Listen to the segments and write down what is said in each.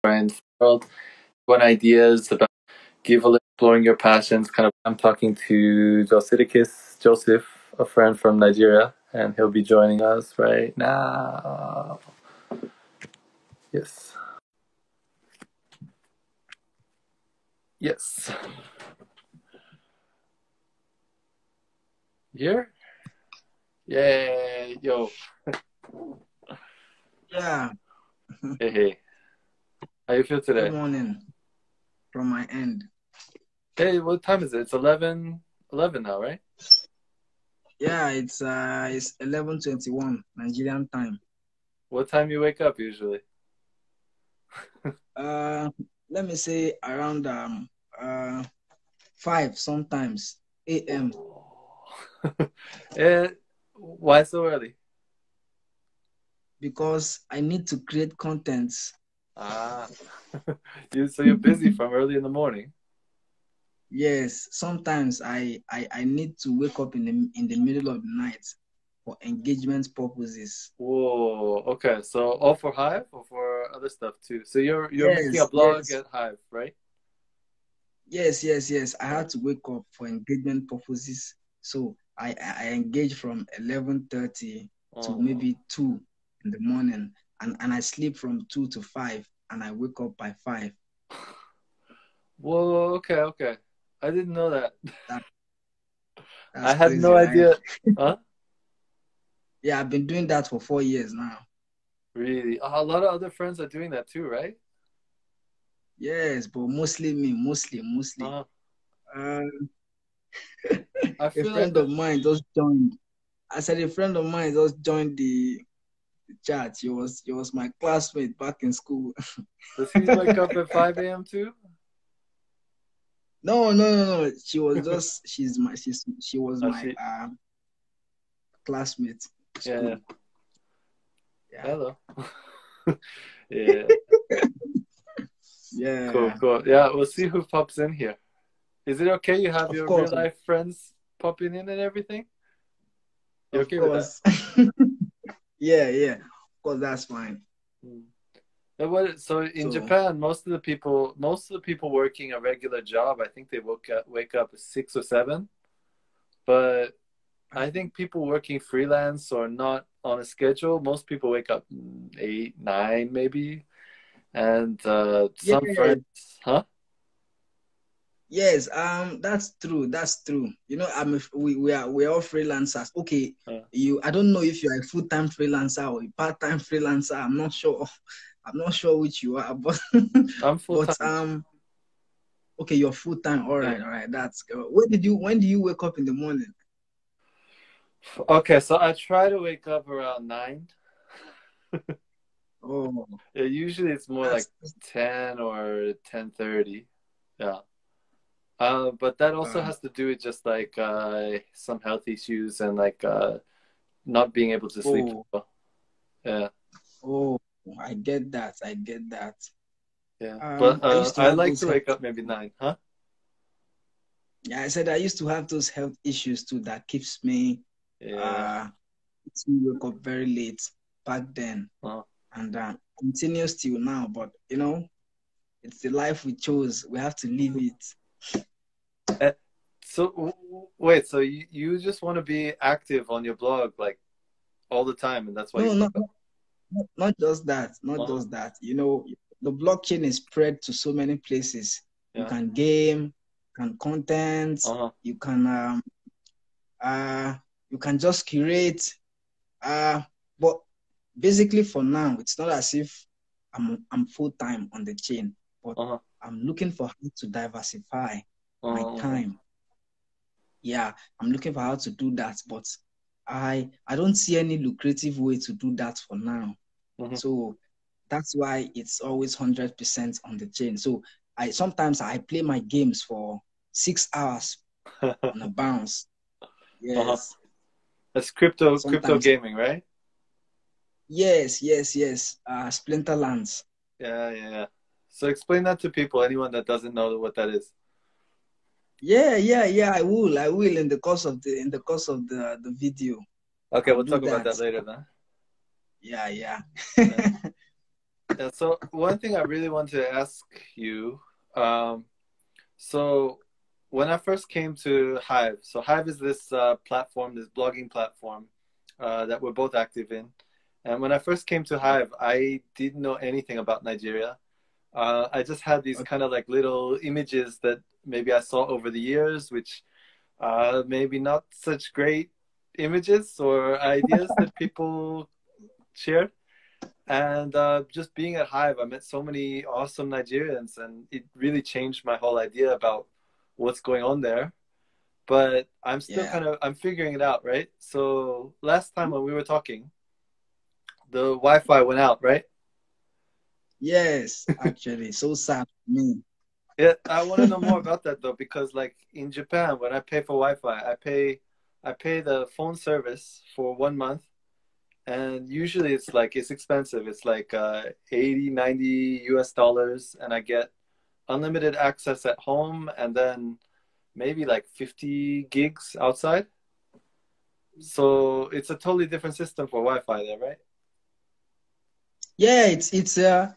in the world. One ideas about give a little exploring your passions. Kind of, I'm talking to Joseph, a friend from Nigeria, and he'll be joining us right now. Yes. Yes. Here? Yay, yo. Yeah. Hey, hey. How you feel today? Good morning from my end. Hey, what time is it? It's 11 now, right? Yeah, it's 11:21 Nigerian time. What time you wake up usually? Uh, Let me say around 5 sometimes a.m. Why so early? because I need to create content. Ah, so you're busy from early in the morning. Yes, sometimes I need to wake up in the middle of the night for engagement purposes. Whoa, okay. So all for Hive or for other stuff too? So you're making a Yes, blog yes. at Hive, right? Yes. I Uh, had to wake up for engagement purposes. So I engage from 11:30 to oh. maybe 2 in the morning. And I sleep from 2 to 5 and I wake up by 5. Whoa, okay. I didn't know that. That, I that's had crazy, no right? idea. Huh? Yeah, I've been doing that for 4 years now. Really? A lot of other friends are doing that too, right? Yes, but mostly me, mostly. Uh, Uh, I a feel like friend of mine just joined. I said a friend of mine just joined the chat. He was my classmate back in school. does he wake up at 5 a.m. too? No. She was Oh, my classmate in yeah. school. Yeah. Hello. Yeah. Cool, Yeah. cool. Yeah, we'll see who pops in here. Is it okay you have Of your real course. life friends popping in and everything? You Of okay with that? course. Yeah. Of course, that's fine. Hmm. So in So Japan, most of the people working a regular job, I think they wake up at 6 or 7. But I think people working freelance or not on a schedule, most people wake up 8, 9 maybe. And some yes, friends, huh? yes, that's true. That's true. We are all freelancers. Okay, Uh, I don't know if you're a full-time freelancer or a part-time freelancer. I'm not sure. I'm not sure which you are, but I'm full but time. okay, you're full-time. All Yeah. right, all right. That's when do you wake up in the morning? Okay, so I try to wake up around 9. Oh, Yeah, usually it's more like that's 10 or 10:30. Yeah. But that also uh, has to do with just like some health issues and like not being able to sleep oh, well. Yeah. oh, I get that. I get that. Yeah. But I used to I have like those to health. wake up maybe 9, huh? Yeah, I said I used to have those health issues too that keeps me Yeah. uh makes me wake up very late back then, Uh, and continues till now. But it's the life we chose. We have to live it. eh, so wait, so you just want to be active on your blog like all the time and that's why you No, wake not up. not just that. Not Uh, just that. The blockchain is spread to so many places. You yeah. can game, you can content, Uh-huh. you can uh you can just curate. But basically for now, it's not as if I'm full time on the chain, but Uh-huh. I'm looking for how to diversify my Uh-huh. time. Yeah, I'm looking for how to do that, but I don't see any lucrative way to do that for now. Uh-huh. So that's why it's always 100% on the chain. So I sometimes I play my games for 6 hours on a bounce. Uh-huh. Yes. That's crypto Sometimes. gaming, right? Yes. Splinterlands. Yeah. So explain that to people, anyone that doesn't know what that is. Yeah. I will in the course of the video. Okay, I'll we'll do talk about that. that later then. Yeah. Yeah. Yeah, so one thing I really want to ask you, um, so when I first came to Hive, so Hive is this platform, this blogging platform that we're both active in. And when I first came to Hive, I didn't know anything about Nigeria. I just had these kind of like little images that maybe I saw over the years, which maybe not such great images or ideas that people shared. And just being at Hive, I met so many awesome Nigerians, and it really changed my whole idea about what's going on there. But I'm still Yeah. kind of I'm figuring it out, right? So last time when we were talking, the Wi-Fi went out, right? Yes, actually, so sad for me. Yeah, I want to know more about that though, because like in Japan, when I pay for Wi-Fi, I pay the phone service for 1 month, and usually it's expensive. It's like 80, 90 US dollars, and I get unlimited access at home, and then maybe like 50 gigs outside. So it's a totally different system for Wi-Fi there, right? Yeah, it's a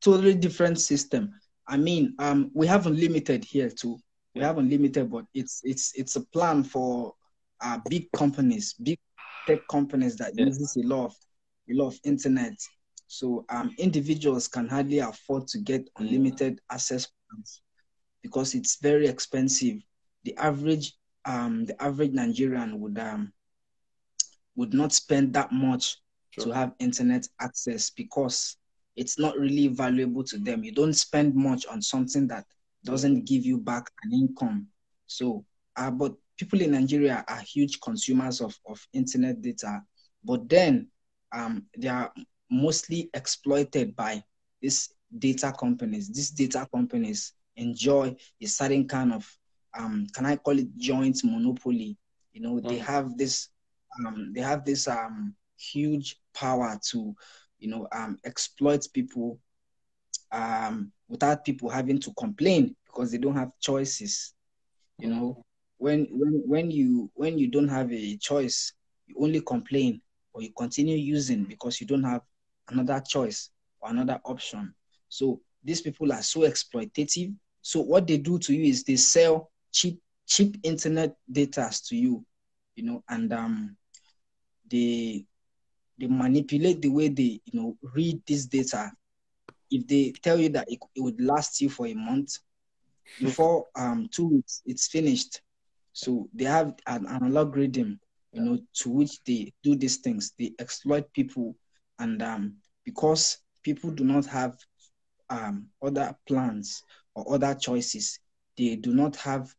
totally different system. I mean, we have unlimited here too. We Yeah. have unlimited, but it's a plan for big companies, big tech companies that Yeah. uses a lot of internet. So individuals can hardly afford to get Mm. unlimited access plans because it's very expensive. The average Nigerian would not spend that much to Sure. have internet access because it's not really valuable to them. You don't spend much on something that Yeah. doesn't give you back an income. So, but people in Nigeria are huge consumers of internet data, but then they are mostly exploited by these data companies. These data companies enjoy a certain kind of, can I call it joint monopoly? They Mm. have this huge power to exploit people without people having to complain because they don't have choices. you know Mm. when you don't have a choice, you only complain or you continue using because you don't have another choice or another option. So these people are so exploitative. So what they do to you is they sell cheap internet data to you, and they they manipulate the way they read this data. If they tell you that it would last you for a month, before 2 weeks it's finished. So they have an algorithm, Yeah. to which they do these things. They exploit people, and because people do not have other plans or other choices, they do not have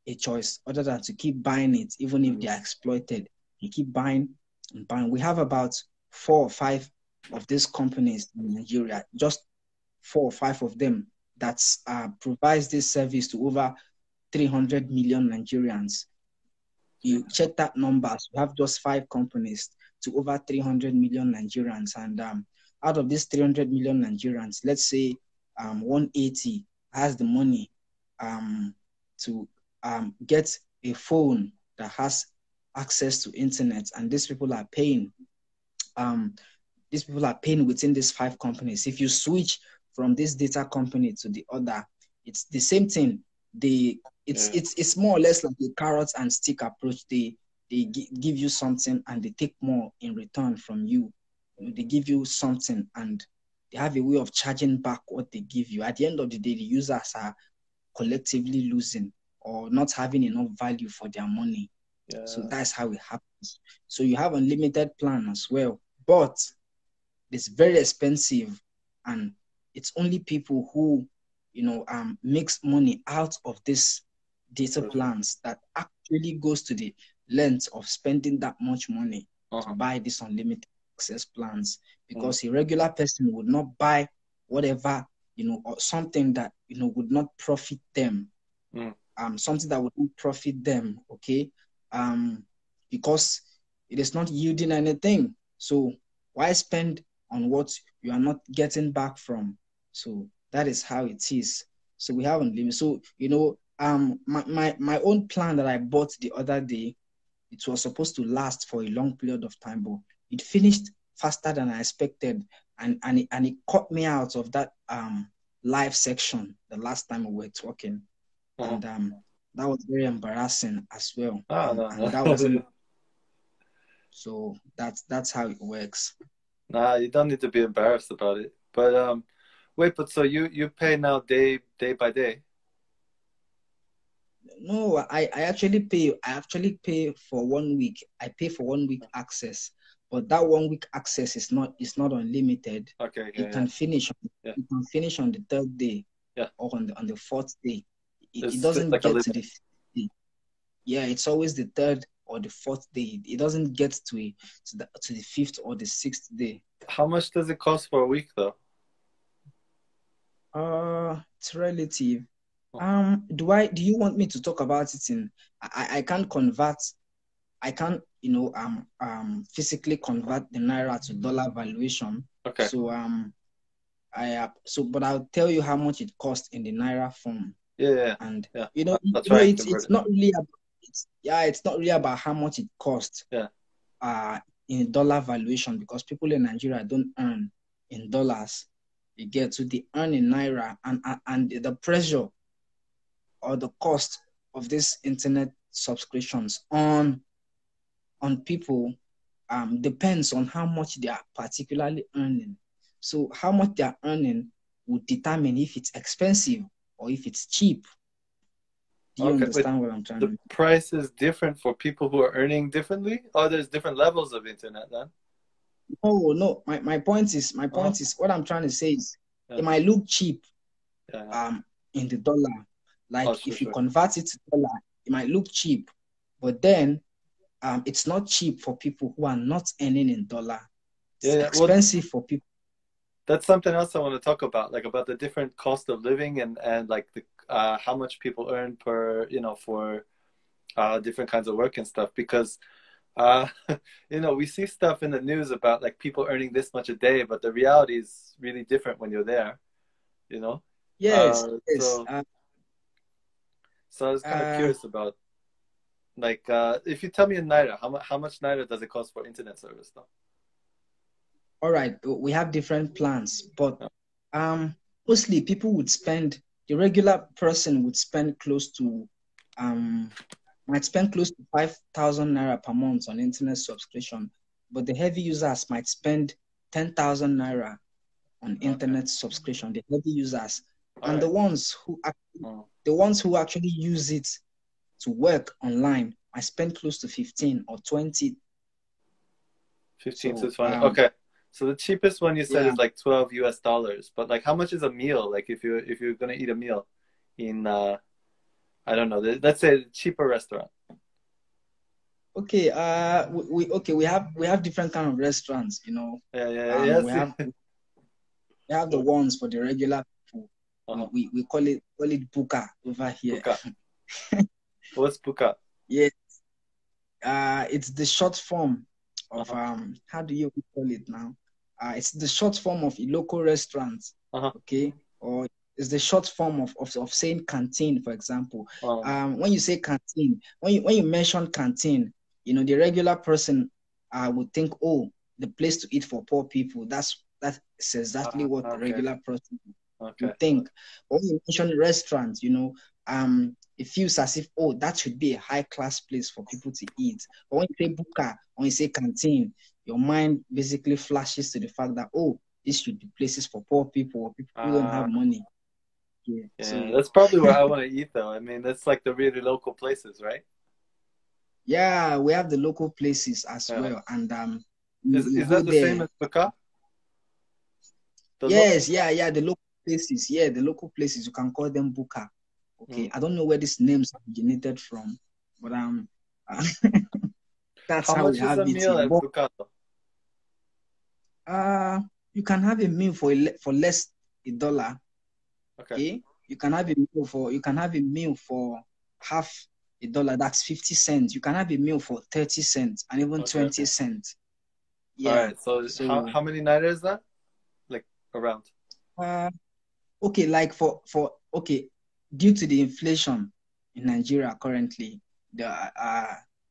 a choice other than to keep buying it, even if they Mm. are exploited. They keep buying and buying. We have about 4 or 5 of these companies in Nigeria, just 4 or 5 of them that provides this service to over 300 million Nigerians. You check that numbers, we have just 5 companies to over 300 million Nigerians. And out of these 300 million Nigerians, let's say 180 has the money to get a phone that has access to internet, and um, these people are paying within these 5 companies. If you switch from this data company to the other, it's the same thing. They it's Yeah. it's it's more or less like a carrot and stick approach. They give you something and they take more in return from you. They give you something and they have a way of charging back what they give you. At the end of the day, the users are collectively losing or not having enough value for their money. So Yeah. that's how it happens. So you have unlimited plan as well, but it's very expensive, and it's only people who makes money out of this data For sure. plans that actually goes to the length of spending that much money to Uh-huh. buy these unlimited access plans, Mm. because a regular person would not buy whatever, or something that would not profit them, Mm. something that would not profit them, okay, um because it is not yielding anything. So why spend on what you are not getting back from? So that is how it is. So we have unlimited. So my own plan that I bought the other day, it was supposed to last for a long period of time, but it finished faster than I expected. and it cut me out of that live section the last time we were talking, and that was very embarrassing as well. And that wasn't. So that's how it works. Nah, you don't need to be embarrassed about it. But wait, but so you pay now day by day? No, I actually pay for 1 week. I pay for 1 week access, but that 1 week access is not unlimited. Okay, It can finish. Yeah. It can finish on the third day, yeah, or on the fourth day. It It's doesn't like get to the fifth day. Yeah, it's always the third or the fourth day. It doesn't get to the fifth or the sixth day. How much does it cost for a week though? It's relative. Do you want me to talk about it in? I can't convert. I can't, physically convert the naira to dollar valuation. Okay. So but I'll tell you how much it costs in the naira form. Yeah. And yeah. It's not really about it's not really about how much it costs. Yeah. In dollar valuation, because people in Nigeria don't earn in dollars. You get to the earn in naira, and the pressure or the cost of these internet subscriptions on people depends on how much they are particularly earning. So how much they are earning would determine if it's expensive or if it's cheap. Do you understand what I'm trying to do? The price is different for people who are earning differently? Or there's different levels of internet then? No. My point is what I'm trying to say is it might look cheap in the dollar. Like if you convert it to dollar, it might look cheap. But then it's not cheap for people who are not earning in dollar. It's expensive for people. That's something else I want to talk about, like about the different cost of living and like the how much people earn per, for different kinds of work and stuff. Because we see stuff in the news about like people earning this much a day, but the reality is really different when you're there, Yes. So I was kind of curious about, like, if you tell me in naira, how much naira does it cost for internet service though? All right, we have different plans, but mostly the regular person would spend close to might spend close to 5,000 naira per month on internet subscription, but the heavy users might spend 10,000 naira on internet subscription. The heavy users and the ones who actually use it to work online, I spend close to 15 or 20. 15 to 20. Okay. So the cheapest one you said is like $12 US, but like how much is a meal? Like if you're gonna eat a meal in I don't know, let's say a cheaper restaurant. Okay, we have different kind of restaurants, Yeah. We have the ones for the regular people. We call it buka over here. Buka. What's buka? Yes. It's the short form of how do you call it now? It's the short form of a local restaurant. Okay, or it's the short form of saying canteen, for example. When you say canteen, when you mention canteen, the regular person would think, oh, the place to eat for poor people. That's exactly what the regular person would think. When you mention restaurant, it feels as if, oh, that should be a high-class place for people to eat. But when you say buka, when you say canteen, your mind basically flashes to the fact that, oh, this should be places for poor people or people who don't have money. Yeah, so that's probably where I want to eat, though. I mean, that's like the really local places, right? Yeah, we have the local places as well. And is that the same as buka? Yes, the local places. Yeah, the local places, you can call them buka. Okay, I don't know where these names originated from, but that's how we have it. How much is a meal at buka? You can have a meal for less $1. Okay. You can have a meal for half $1. That's 50 cents. You can have a meal for 30 cents and even 20 cents. Yeah. All right. So how many naira is that? Like around? Okay, like due to the inflation in Nigeria currently, the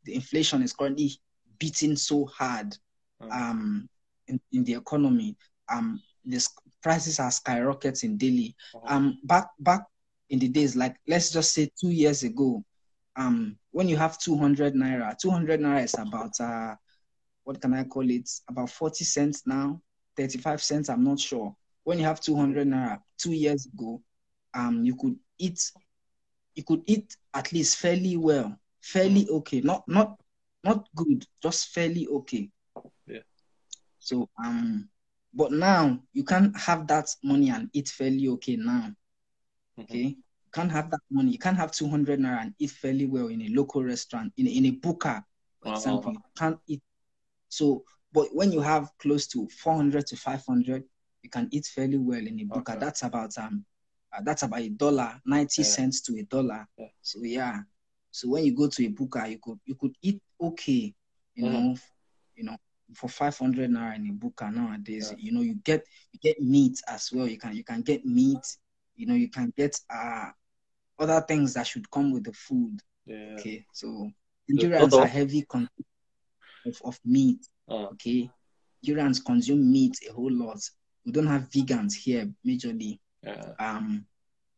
inflation is currently beating so hard in the economy. this prices are skyrocketing daily. Back in the days, like let's just say 2 years ago, when you have 200 naira is about what can I call it? About 40 cents now, 35 cents, I'm not sure. When you have 200 naira 2 years ago, you could eat at least fairly well, fairly okay, not good, just fairly okay. Yeah. So but now you can't have that money and eat fairly okay now. Okay, you can't have that money. You can't have 200 naira and eat fairly well in a local restaurant, in a buka, for example. You can't eat. So, but when you have close to 400 to 500, you can eat fairly well in a buka. That's about $1, 90 cents to $1. Yeah. So yeah. So when you go to a buka, you could eat okay, you know, for 500 naira in a buka nowadays. Yeah. You know, you get meat as well. You can get meat. You know, you can get other things that should come with the food. Yeah. Okay, so Nigerians are heavy of meat. Okay, Nigerians consume meat a whole lot. We don't have vegans here majorly. Yeah.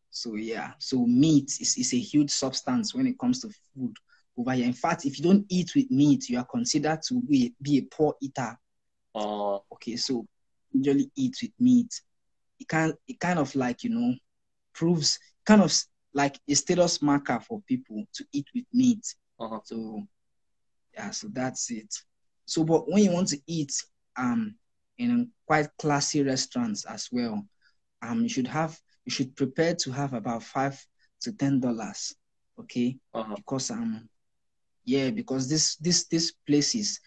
So yeah, so meat is a huge substance when it comes to food over here. In fact, if you don't eat with meat, you are considered to be a poor eater. Okay, so usually eat with meat. It kind of like, you know, proves kind of like a status marker for people to eat with meat. So yeah, so that's it. So but when you want to eat in quite classy restaurants as well, you should prepare to have about $5 to $10. Okay, because because these places,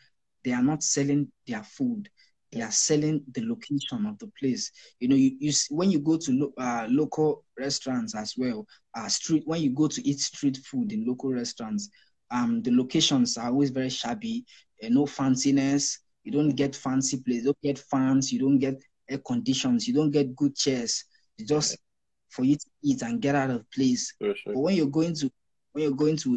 they are not selling their food. They are selling the location of the place. You know, you when you go to local restaurants as well, when you go to eat street food in local restaurants, the locations are always very shabby. No fanciness. You don't get fancy place. You don't get fans. You don't get air conditions. You don't get good chairs. It's just for you to eat and get out of place. Sure. But when you're going to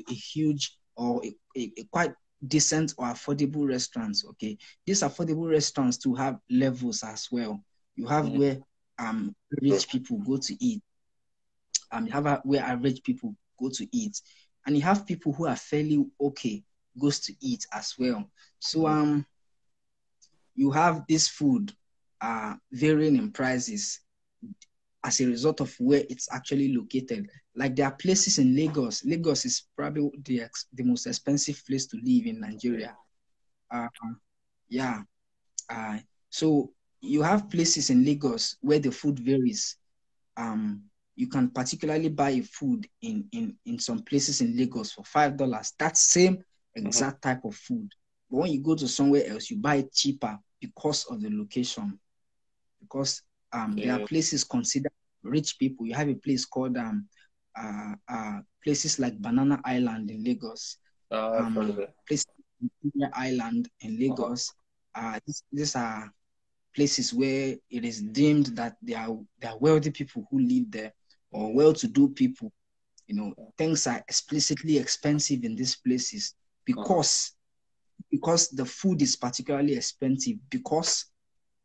a huge or a quite decent or affordable restaurants, okay, these affordable restaurants to have levels as well. You have where rich people go to eat. You have where average people go to eat, and you have people who are fairly okay goes to eat as well. So you have this food varying in prices as a result of where it's actually located. Like there are places in Lagos. Lagos is probably the most expensive place to live in Nigeria. So you have places in Lagos where the food varies. You can particularly buy a food in some places in Lagos for $5. That same exact type of food. But when you go to somewhere else, you buy it cheaper because of the location. Because there are places considered rich people. You have a place called places like Banana Island in Lagos. I've heard of it. Places like Island in Lagos. These are places where it is deemed that there are wealthy people who live there, or well-to-do people. You know, things are explicitly expensive in these places because the food is particularly expensive, because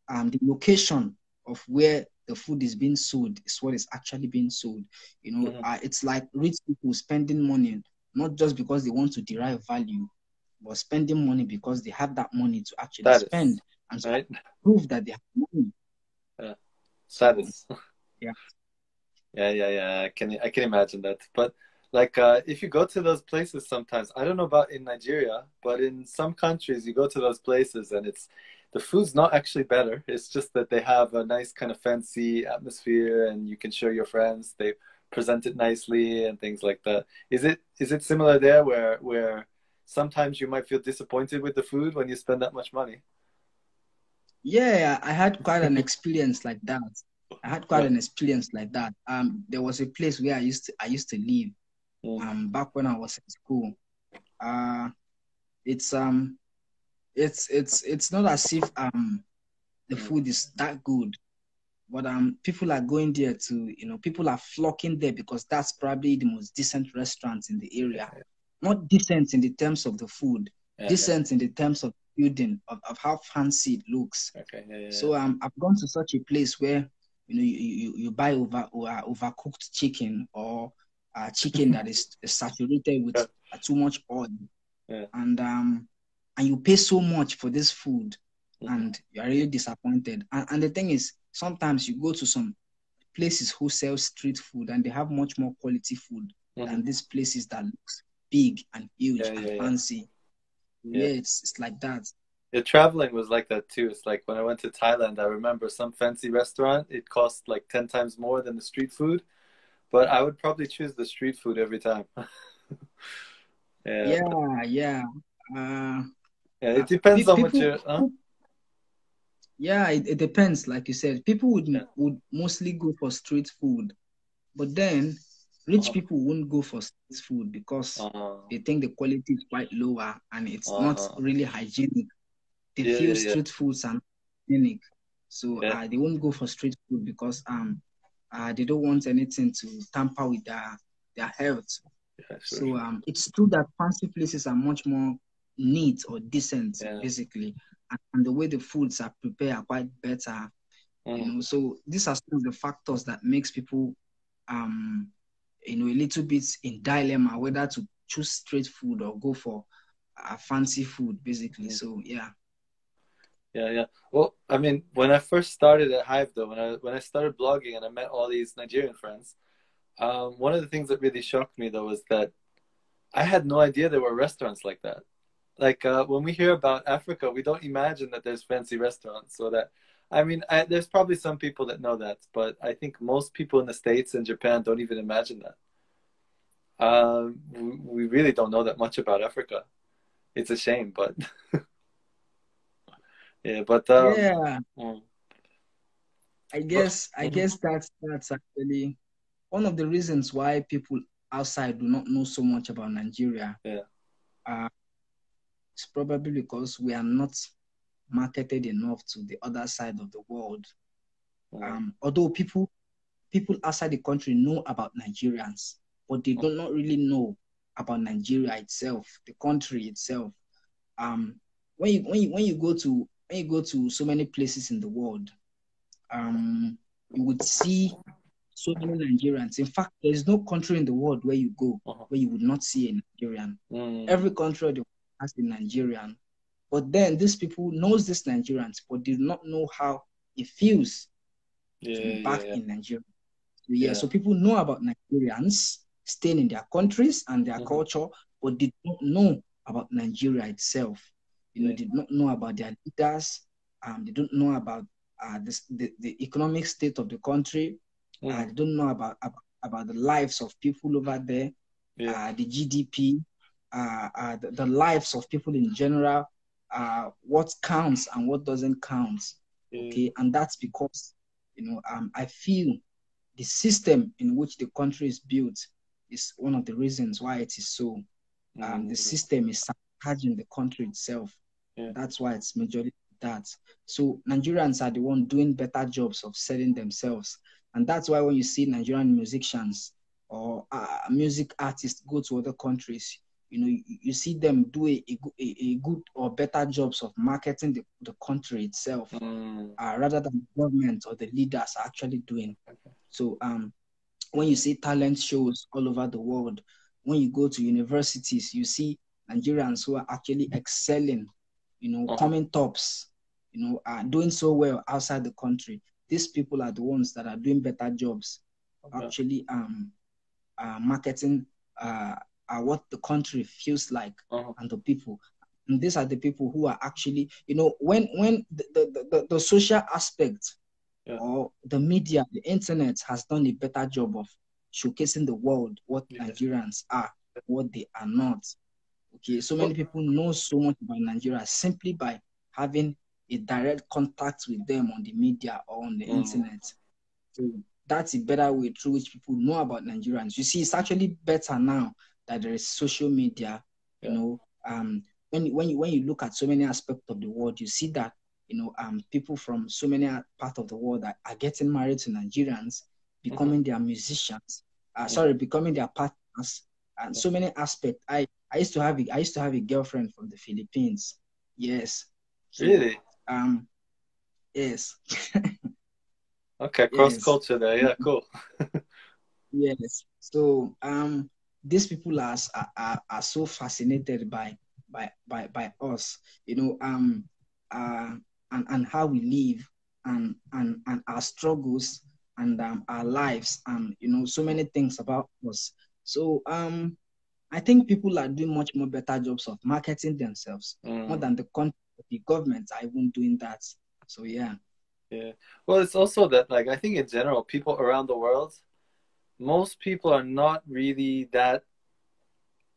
the location of where the food is being sold is what is actually being sold. You know, it's like rich people spending money, not just because they want to derive value, but spending money because they have that money to actually spend and to prove that they have money. Status. Yeah. I can imagine that. But like, if you go to those places sometimes, I don't know about in Nigeria, but in some countries you go to those places and the food's not actually better. It's just that they have a nice kind of fancy atmosphere and you can show your friends. They present it nicely and things like that. Is it similar there where sometimes you might feel disappointed with the food when you spend that much money? Yeah, I had quite an experience like that. There was a place where I used to live back when I was in school. It's not as if the food is that good, but people are going there people are flocking there because that's probably the most decent restaurant in the area. Not decent in the terms of the food, decent in the terms of building, of how fancy it looks. Okay. Yeah. So I've gone to such a place where you buy overcooked chicken, or chicken that is saturated with too much oil, and you pay so much for this food, and you are really disappointed. And the thing is, sometimes you go to some places who sell street food, and they have much more quality food than these places that looks big and huge and fancy. Yeah, it's like that. Yeah, traveling was like that too. It's like when I went to Thailand, I remember some fancy restaurant, it cost like 10 times more than the street food, but I would probably choose the street food every time. Yeah. It depends on what you're. Yeah, it depends. Like you said, people would mostly go for street food, but then rich people won't go for street food because they think the quality is quite lower and it's not really hygienic. They feel street foods are not hygienic, so they won't go for street food because they don't want anything to tamper with their health. So it's true that fancy places are much more neat or decent, basically, and the way the foods are prepared are quite better. So these are some of the factors that makes people a little bit in dilemma whether to choose street food or go for fancy food, basically. So yeah. Well, I mean, when I first started at Hive, though, when I started blogging and I met all these Nigerian friends, one of the things that really shocked me, though, was that I had no idea there were restaurants like that. Like when we hear about Africa, we don't imagine that there's fancy restaurants. So that, I mean, there's probably some people that know that, but I think most people in the States and Japan don't even imagine that. We really don't know that much about Africa. It's a shame, but yeah, but I guess that's actually one of the reasons why people outside do not know so much about Nigeria. It's probably because we are not marketed enough to the other side of the world. Although people outside the country know about Nigerians, but they do not really know about Nigeria itself, the country itself. When you go to so many places in the world, you would see so many Nigerians. In fact, there is no country in the world where you go where you would not see a Nigerian. Every country of the world has a Nigerian. But then these people knows these Nigerians, but they do not know how it feels to be back in Nigeria. So people know about Nigerians staying in their countries and their culture, but they don't know about Nigeria itself. They did not know about their leaders. They don't know about the economic state of the country. They don't know about the lives of people over there, the GDP, the lives of people in general, what counts and what doesn't count. Okay, and that's because I feel the system in which the country is built is one of the reasons why it is so. The system is sabotaging the country itself. That's why it's majorly that. So Nigerians are the one doing better jobs of selling themselves. And that's why when you see Nigerian musicians or music artists go to other countries, you see them do a good or better jobs of marketing the country itself, rather than the government or the leaders are actually doing. So when you see talent shows all over the world, when you go to universities, you see Nigerians who are actually excelling, coming tops, doing so well outside the country. These people are the ones that are doing better jobs, actually marketing what the country feels like and the people. And these are the people who are actually, when the social aspect or the media, the internet has done a better job of showcasing the world what Nigerians are, what they are not. Okay, so many people know so much about Nigeria simply by having a direct contact with them on the media or on the internet. So that's a better way through which people know about Nigerians. You see, it's actually better now that there is social media. When you look at so many aspects of the world, you see that people from so many parts of the world are getting married to Nigerians, becoming their musicians, becoming their partners, and so many aspects. I used to have a girlfriend from the Philippines. Yes. So Really? um yes. Okay, cross Yes. culture there. Yeah, cool. Yes. So these people are so fascinated by us, you know, uh and how we live and our struggles and our lives and you know so many things about us. So I think people are doing much more better jobs of marketing themselves more Mm, than the government are even doing that. So yeah. yeah. Well, it's also that, like, I think in general, people around the world, most people are not really that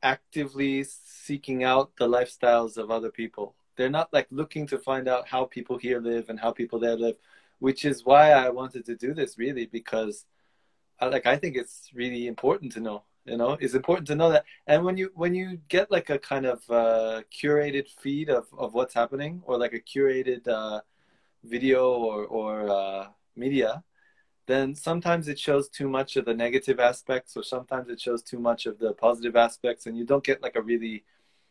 actively seeking out the lifestyles of other people. They're not like looking to find out how people here live and how people there live, which is why I wanted to do this really because I think it's really important to know. You know, it's important to know that. And when you get like a kind of curated feed of what's happening, or like a curated video or media, then sometimes it shows too much of the negative aspects, or sometimes it shows too much of the positive aspects, and you don't get like a really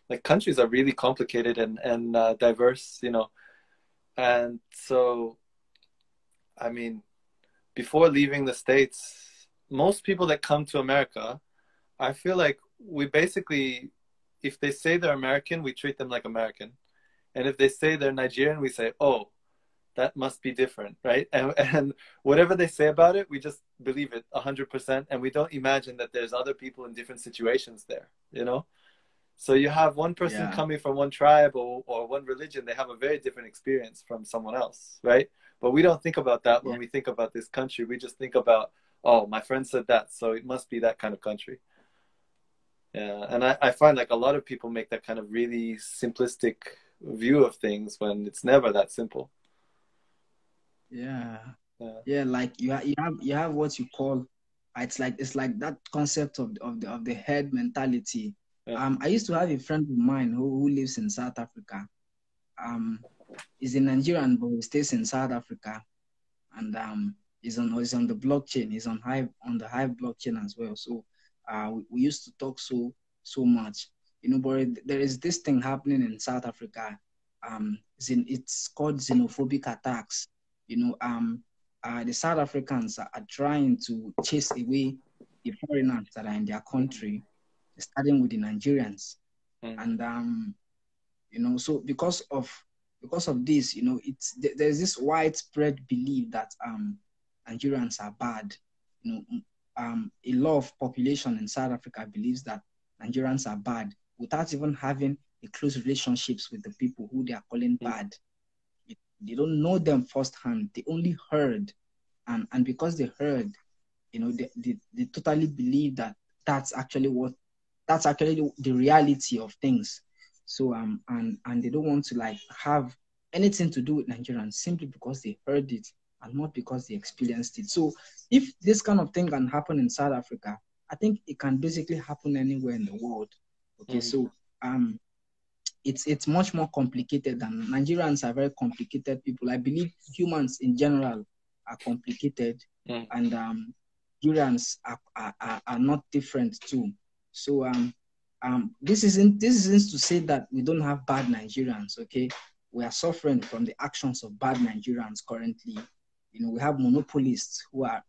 like countries are really complicated and diverse, you know. And so, I mean, before leaving the States, most people that come to America, I feel like we basically, if they say they're American, we treat them like American. And if they say they're Nigerian, we say, oh, that must be different, right? And whatever they say about it, we just believe it 100%. And we don't imagine that there's other people in different situations there, you know? So you have one person Yeah. coming from one tribe or one religion, they have a very different experience from someone else, right? But we don't think about that Yeah. when we think about this country. We just think about, oh, my friend said that, so it must be that kind of country. Yeah, and I find like a lot of people make that kind of really simplistic view of things when it's never that simple. Yeah. Yeah, Yeah, like you have what you call it's like that concept of the herd mentality. yeah. I used to have a friend of mine who lives in South Africa. He's a Nigerian but he stays in South Africa and he's on the blockchain. He's on the Hive blockchain as well. So we used to talk so much. You know, but there is this thing happening in South Africa. It's called xenophobic attacks. You know, the South Africans are trying to chase away the foreigners that are in their country, starting with the Nigerians. Mm, And you know, so because of this, you know, there's this widespread belief that Nigerians are bad. You know, a lot of population in South Africa believes that Nigerians are bad without even having a close relationships with the people who they are calling mm, bad. They don't know them firsthand. They only heard, and because they heard, you know, they totally believe that that's actually what that's actually the reality of things. So and they don't want to like have anything to do with Nigerians simply because they heard it and not because they experienced it. So if this kind of thing can happen in South Africa, I think it can basically happen anywhere in the world. Okay, mm, so it's much more complicated than Nigerians are very complicated people. I believe humans in general are complicated, mm. and Nigerians are not different too. So this isn't to say that we don't have bad Nigerians. Okay, we are suffering from the actions of bad Nigerians currently. You know, we have monopolists who are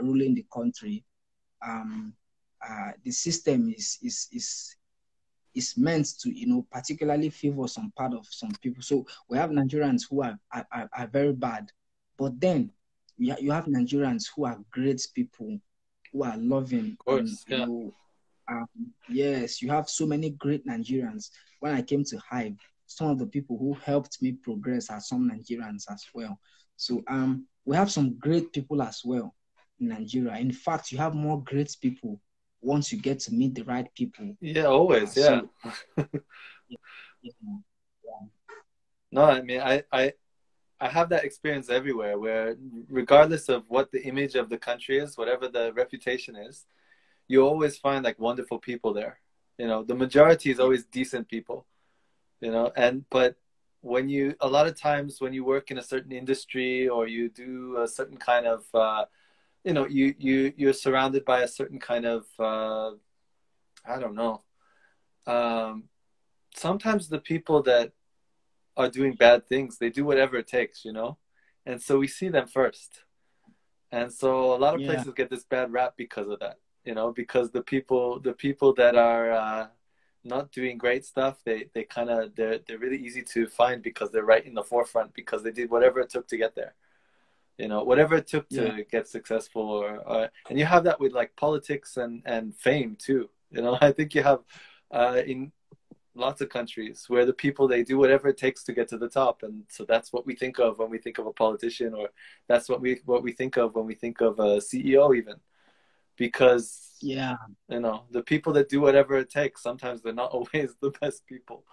ruling the country. Um, the system is meant to, you know, particularly favor some part of some people. So we have Nigerians who are very bad, but then you have Nigerians who are great people, who are loving, Of and course, you yeah. know, yes, you have so many great Nigerians. When I came to Hive, some of the people who helped me progress are some Nigerians as well. So we have some great people as well in Nigeria. In fact, you have more great people once you get to meet the right people. Yeah, always, yeah. So yeah, yeah, yeah. No, I mean, I have that experience everywhere where regardless of what the image of the country is, whatever the reputation is, you always find like wonderful people there. You know, the majority is Yeah. always decent people, you know, and but when you a lot of times when you work in a certain industry or you do a certain kind of you know, you're surrounded by a certain kind of I don't know. Um, sometimes the people that are doing bad things, they do whatever it takes, you know? And so we see them first. And so a lot of Yeah. places get this bad rap because of that, you know, because the people that are not doing great stuff, they kind of they're really easy to find because they're right in the forefront because they did whatever it took to get there, you know, whatever it took Yeah. to get successful, and you have that with like politics and fame too, you know. I think you have in lots of countries where the people, they do whatever it takes to get to the top, and so that's what we think of when we think of a politician, or that's what we think of when we think of a CEO even, because Yeah. you know, the people that do whatever it takes, sometimes they're not always the best people,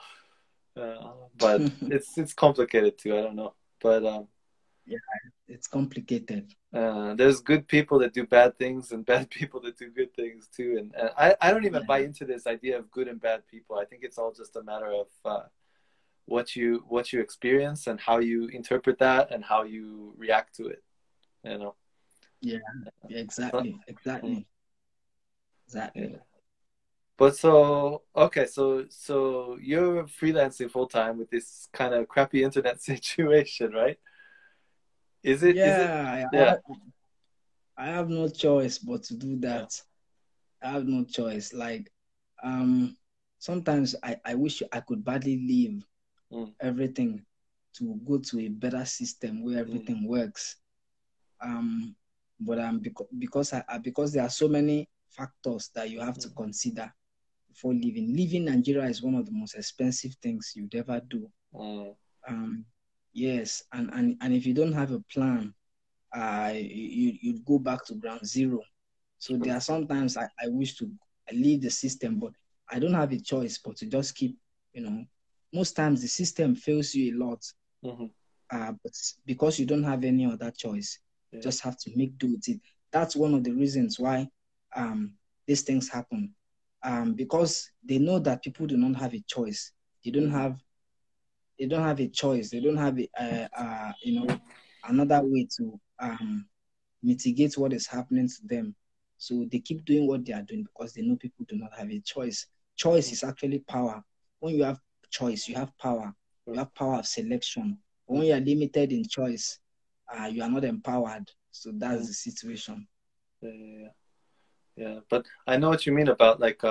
but it's complicated too. I don't know, but Yeah. It's complicated. there's good people that do bad things and bad people that do good things too. And I don't even buy Yeah. into this idea of good and bad people. I think it's all just a matter of what you experience and how you interpret that and how you react to it. You know. Yeah. So, Exactly. mm, Exactly. yeah. Exactly. But so okay, so you're freelancing full time with this kind of crappy internet situation, right? Is it? Yeah. Yeah. I have no choice but to do Yeah. that. I have no choice. Like, um, sometimes I wish I could badly leave Mm, everything to go to a better system where mm, everything works. Um, but because there are so many factors that you have to mm, consider before leaving. Leaving Nigeria is one of the most expensive things you'd ever do. mm, Um, yes, and if you don't have a plan, you'd go back to ground zero. So there true. are sometimes I wish to leave the system, but I don't have a choice but to just keep, you know, most times the system fails you a lot, Hmm. but because you don't have any other choice, you Yeah. just have to make do with it. That's one of the reasons why um, these things happen. Because they know that people do not have a choice. They don't Hmm. have they don't have a choice. They don't have another way to mitigate what is happening to them. So they keep doing what they are doing because they know people do not have a choice. Choice is actually power. When you have choice, you have power. You True. have power of selection. But when you Hmm. are limited in choice, you are not empowered. So that's Mm. the situation. Yeah, yeah, yeah. Yeah, but I know what you mean about like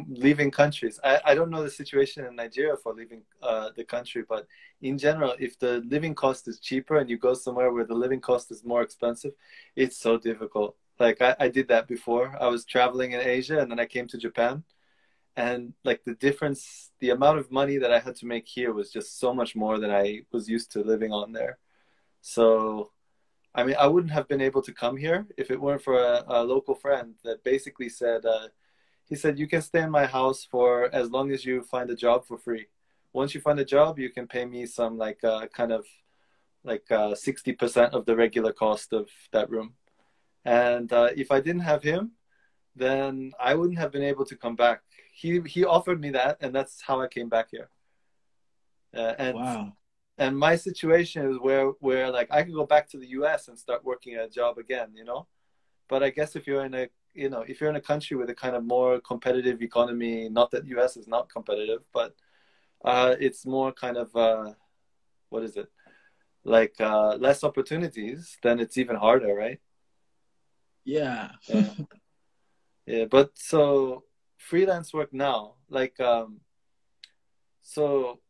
leaving countries. I don't know the situation in Nigeria for leaving the country, but in general, if the living cost is cheaper and you go somewhere where the living cost is more expensive, it's so difficult. Like I did that before. I was traveling in Asia and then I came to Japan, and like the difference, the amount of money that I had to make here was just so much more than I was used to living on there. So I mean, I wouldn't have been able to come here if it weren't for a local friend that basically said, he said, you can stay in my house for as long as you find a job for free. Once you find a job, you can pay me some like kind of like 60% of the regular cost of that room. And if I didn't have him, then I wouldn't have been able to come back. He offered me that, and that's how I came back here. Uh, and Wow. and my situation is where like I could go back to the US and start working a job again, you know. But I guess if you're in a, you know, if you're in a country with a kind of more competitive economy, not that US is not competitive, but it's more kind of what is it, like less opportunities, then it's even harder, right? Yeah. Yeah. Yeah, but so freelance work now, like so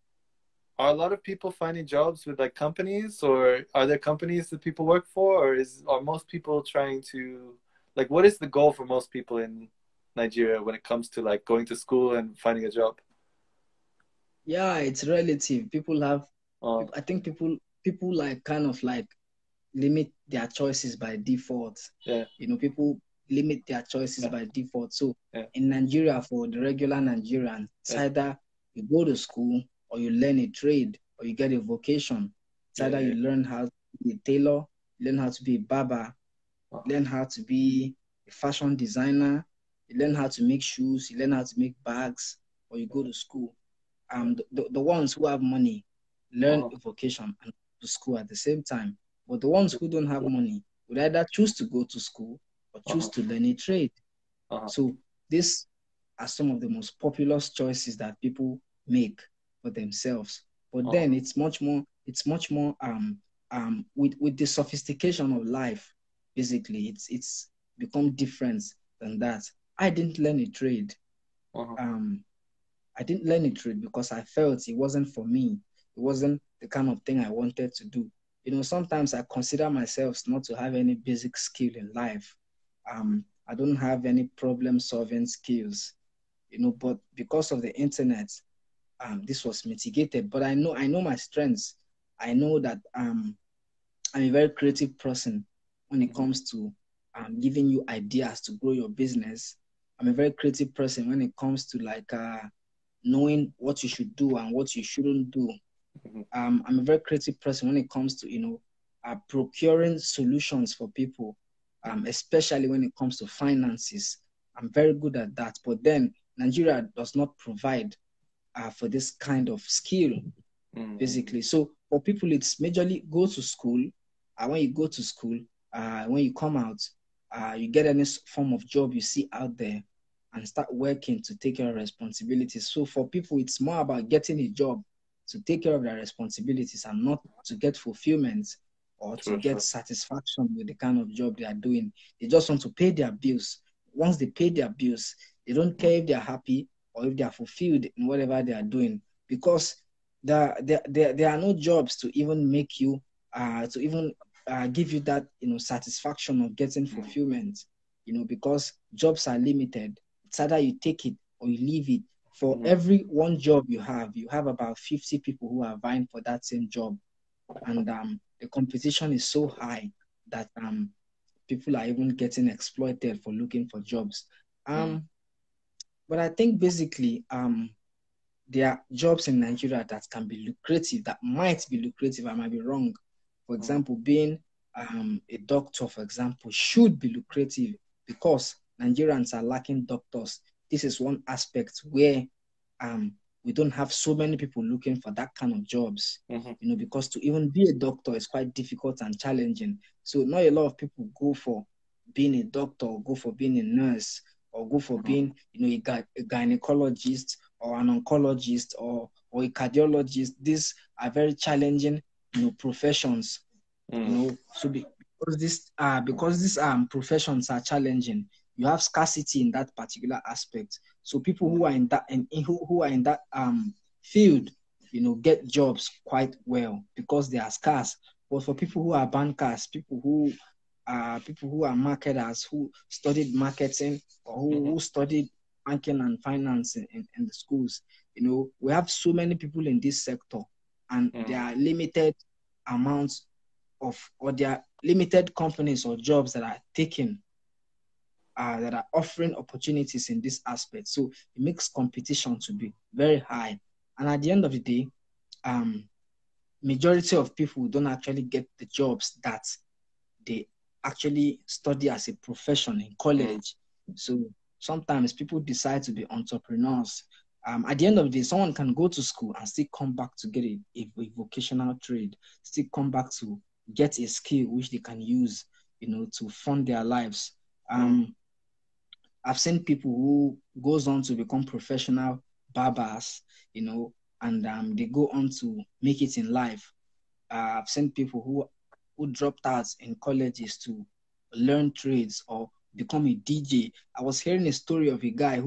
are a lot of people finding jobs with like companies, or are there companies that people work for, or are most people trying to, like, what is the goal for most people in Nigeria when it comes to like going to school and finding a job? Yeah, it's relative. Oh, I think people like kind of like limit their choices by default. yeah, You know, people limit their choices yeah, by default. So yeah, in Nigeria, for the regular Nigerian, it's yeah, either you go to school or you learn a trade or you get a vocation. It's yeah, either you yeah. learn how to be a tailor, you learn how to be a barber, Oh, you learn how to be a fashion designer, you learn how to make shoes, you learn how to make bags, or you go to school. yeah. The ones who have money learn Oh, a vocation and go to school at the same time. But the ones who don't have money would either choose to go to school or choose uh-huh, to learn a trade. uh-huh. So these are some of the most popular choices that people make for themselves. But then it's much more with the sophistication of life, basically it's become different than that. I didn't learn a trade. I didn't learn a trade because I felt it wasn't for me. It wasn't the kind of thing I wanted to do. Sometimes I consider myself not to have any basic skill in life. I don't have any problem solving skills, but because of the internet, this was mitigated. But I know my strengths. I know that I'm a very creative person when it comes to giving you ideas to grow your business. I'm a very creative person when it comes to knowing what you should do and what you shouldn't do. I'm a very creative person when it comes to procuring solutions for people, especially when it comes to finances. I'm very good at that. But then Nigeria does not provide for this kind of skill, basically. So for people, it's majorly go to school. When you go to school, when you come out, you get any form of job you see out there and start working to take care of responsibilities. So for people, it's more about getting a job to take care of their responsibilities and not to get fulfillment or to get satisfaction with the kind of job they are doing. They just want to pay their bills. Once they pay their bills, they don't care if they're happy or if they are fulfilled in whatever they are doing, because there are no jobs to even make you, to even give you that satisfaction of getting fulfillment, because jobs are limited. It's either you take it or you leave it. For every one job you have about 50 people who are vying for that same job. And the competition is so high that people are even getting exploited for looking for jobs. But I think basically there are jobs in Nigeria that can be lucrative, that might be lucrative. I might be wrong. For example, being a doctor, for example, should be lucrative because Nigerians are lacking doctors. This is one aspect where we don't have so many people looking for that kind of jobs, because to even be a doctor is quite difficult and challenging. So not a lot of people go for being a doctor, or go for being a nurse, or go for being, a gynecologist or an oncologist or a cardiologist. These are very challenging, professions. So because these professions are challenging, you have scarcity in that particular aspect. So people who are in that field, get jobs quite well because they are scarce. But for people who are bankers, people who are marketers, who studied marketing or who studied banking and finance in the schools, we have so many people in this sector, and there are limited amounts or there are limited companies or jobs that are taken, that are offering opportunities in this aspect. So it makes competition to be very high. And at the end of the day, majority of people don't actually get the jobs that they actually study as a profession in college. So sometimes people decide to be entrepreneurs. At the end of the day, someone can go to school and still come back to get a vocational trade, still come back to get a skill which they can use, to fund their lives. I've seen people who goes on to become professional barbers, and they go on to make it in life. I've seen people who dropped out in colleges to learn trades or become a DJ. I was hearing a story of a guy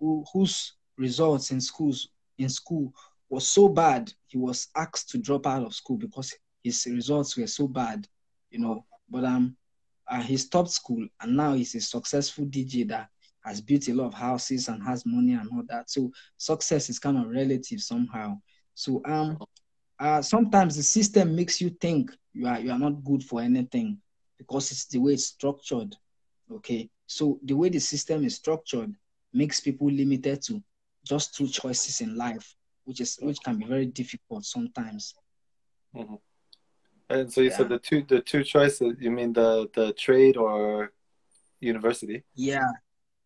whose results in school was so bad, he was asked to drop out of school because his results were so bad, But he stopped school and now he's a successful DJ that has built a lot of houses and has money and all that. So success is kind of relative somehow. So sometimes the system makes you think you are not good for anything because it's the way it's structured. Okay, so the way the system is structured makes people limited to just two choices in life, which can be very difficult sometimes. And so you said the two choices. You mean the trade or university? Yeah,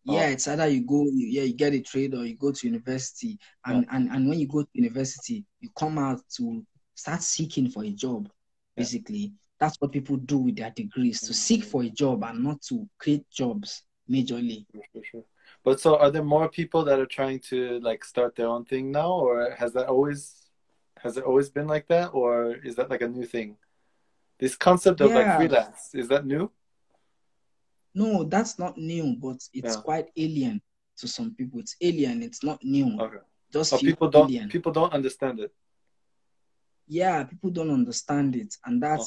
it's either you get a trade or you go to university, and when you go to university, you come out to start seeking for a job. Basically, that's what people do with their degrees, to seek for a job and not to create jobs majorly. Sure. But so are there more people that are trying to start their own thing now, or has that always Has it always been like that, or is that like a new thing? This concept of like Yeah, freelance, is that new? no, that's not new, but it's Yeah. quite alien to some people. It's alien, it's not new. Okay. Just Oh, feel alien. people don't understand it. Yeah, people don't understand it, and Uh-huh.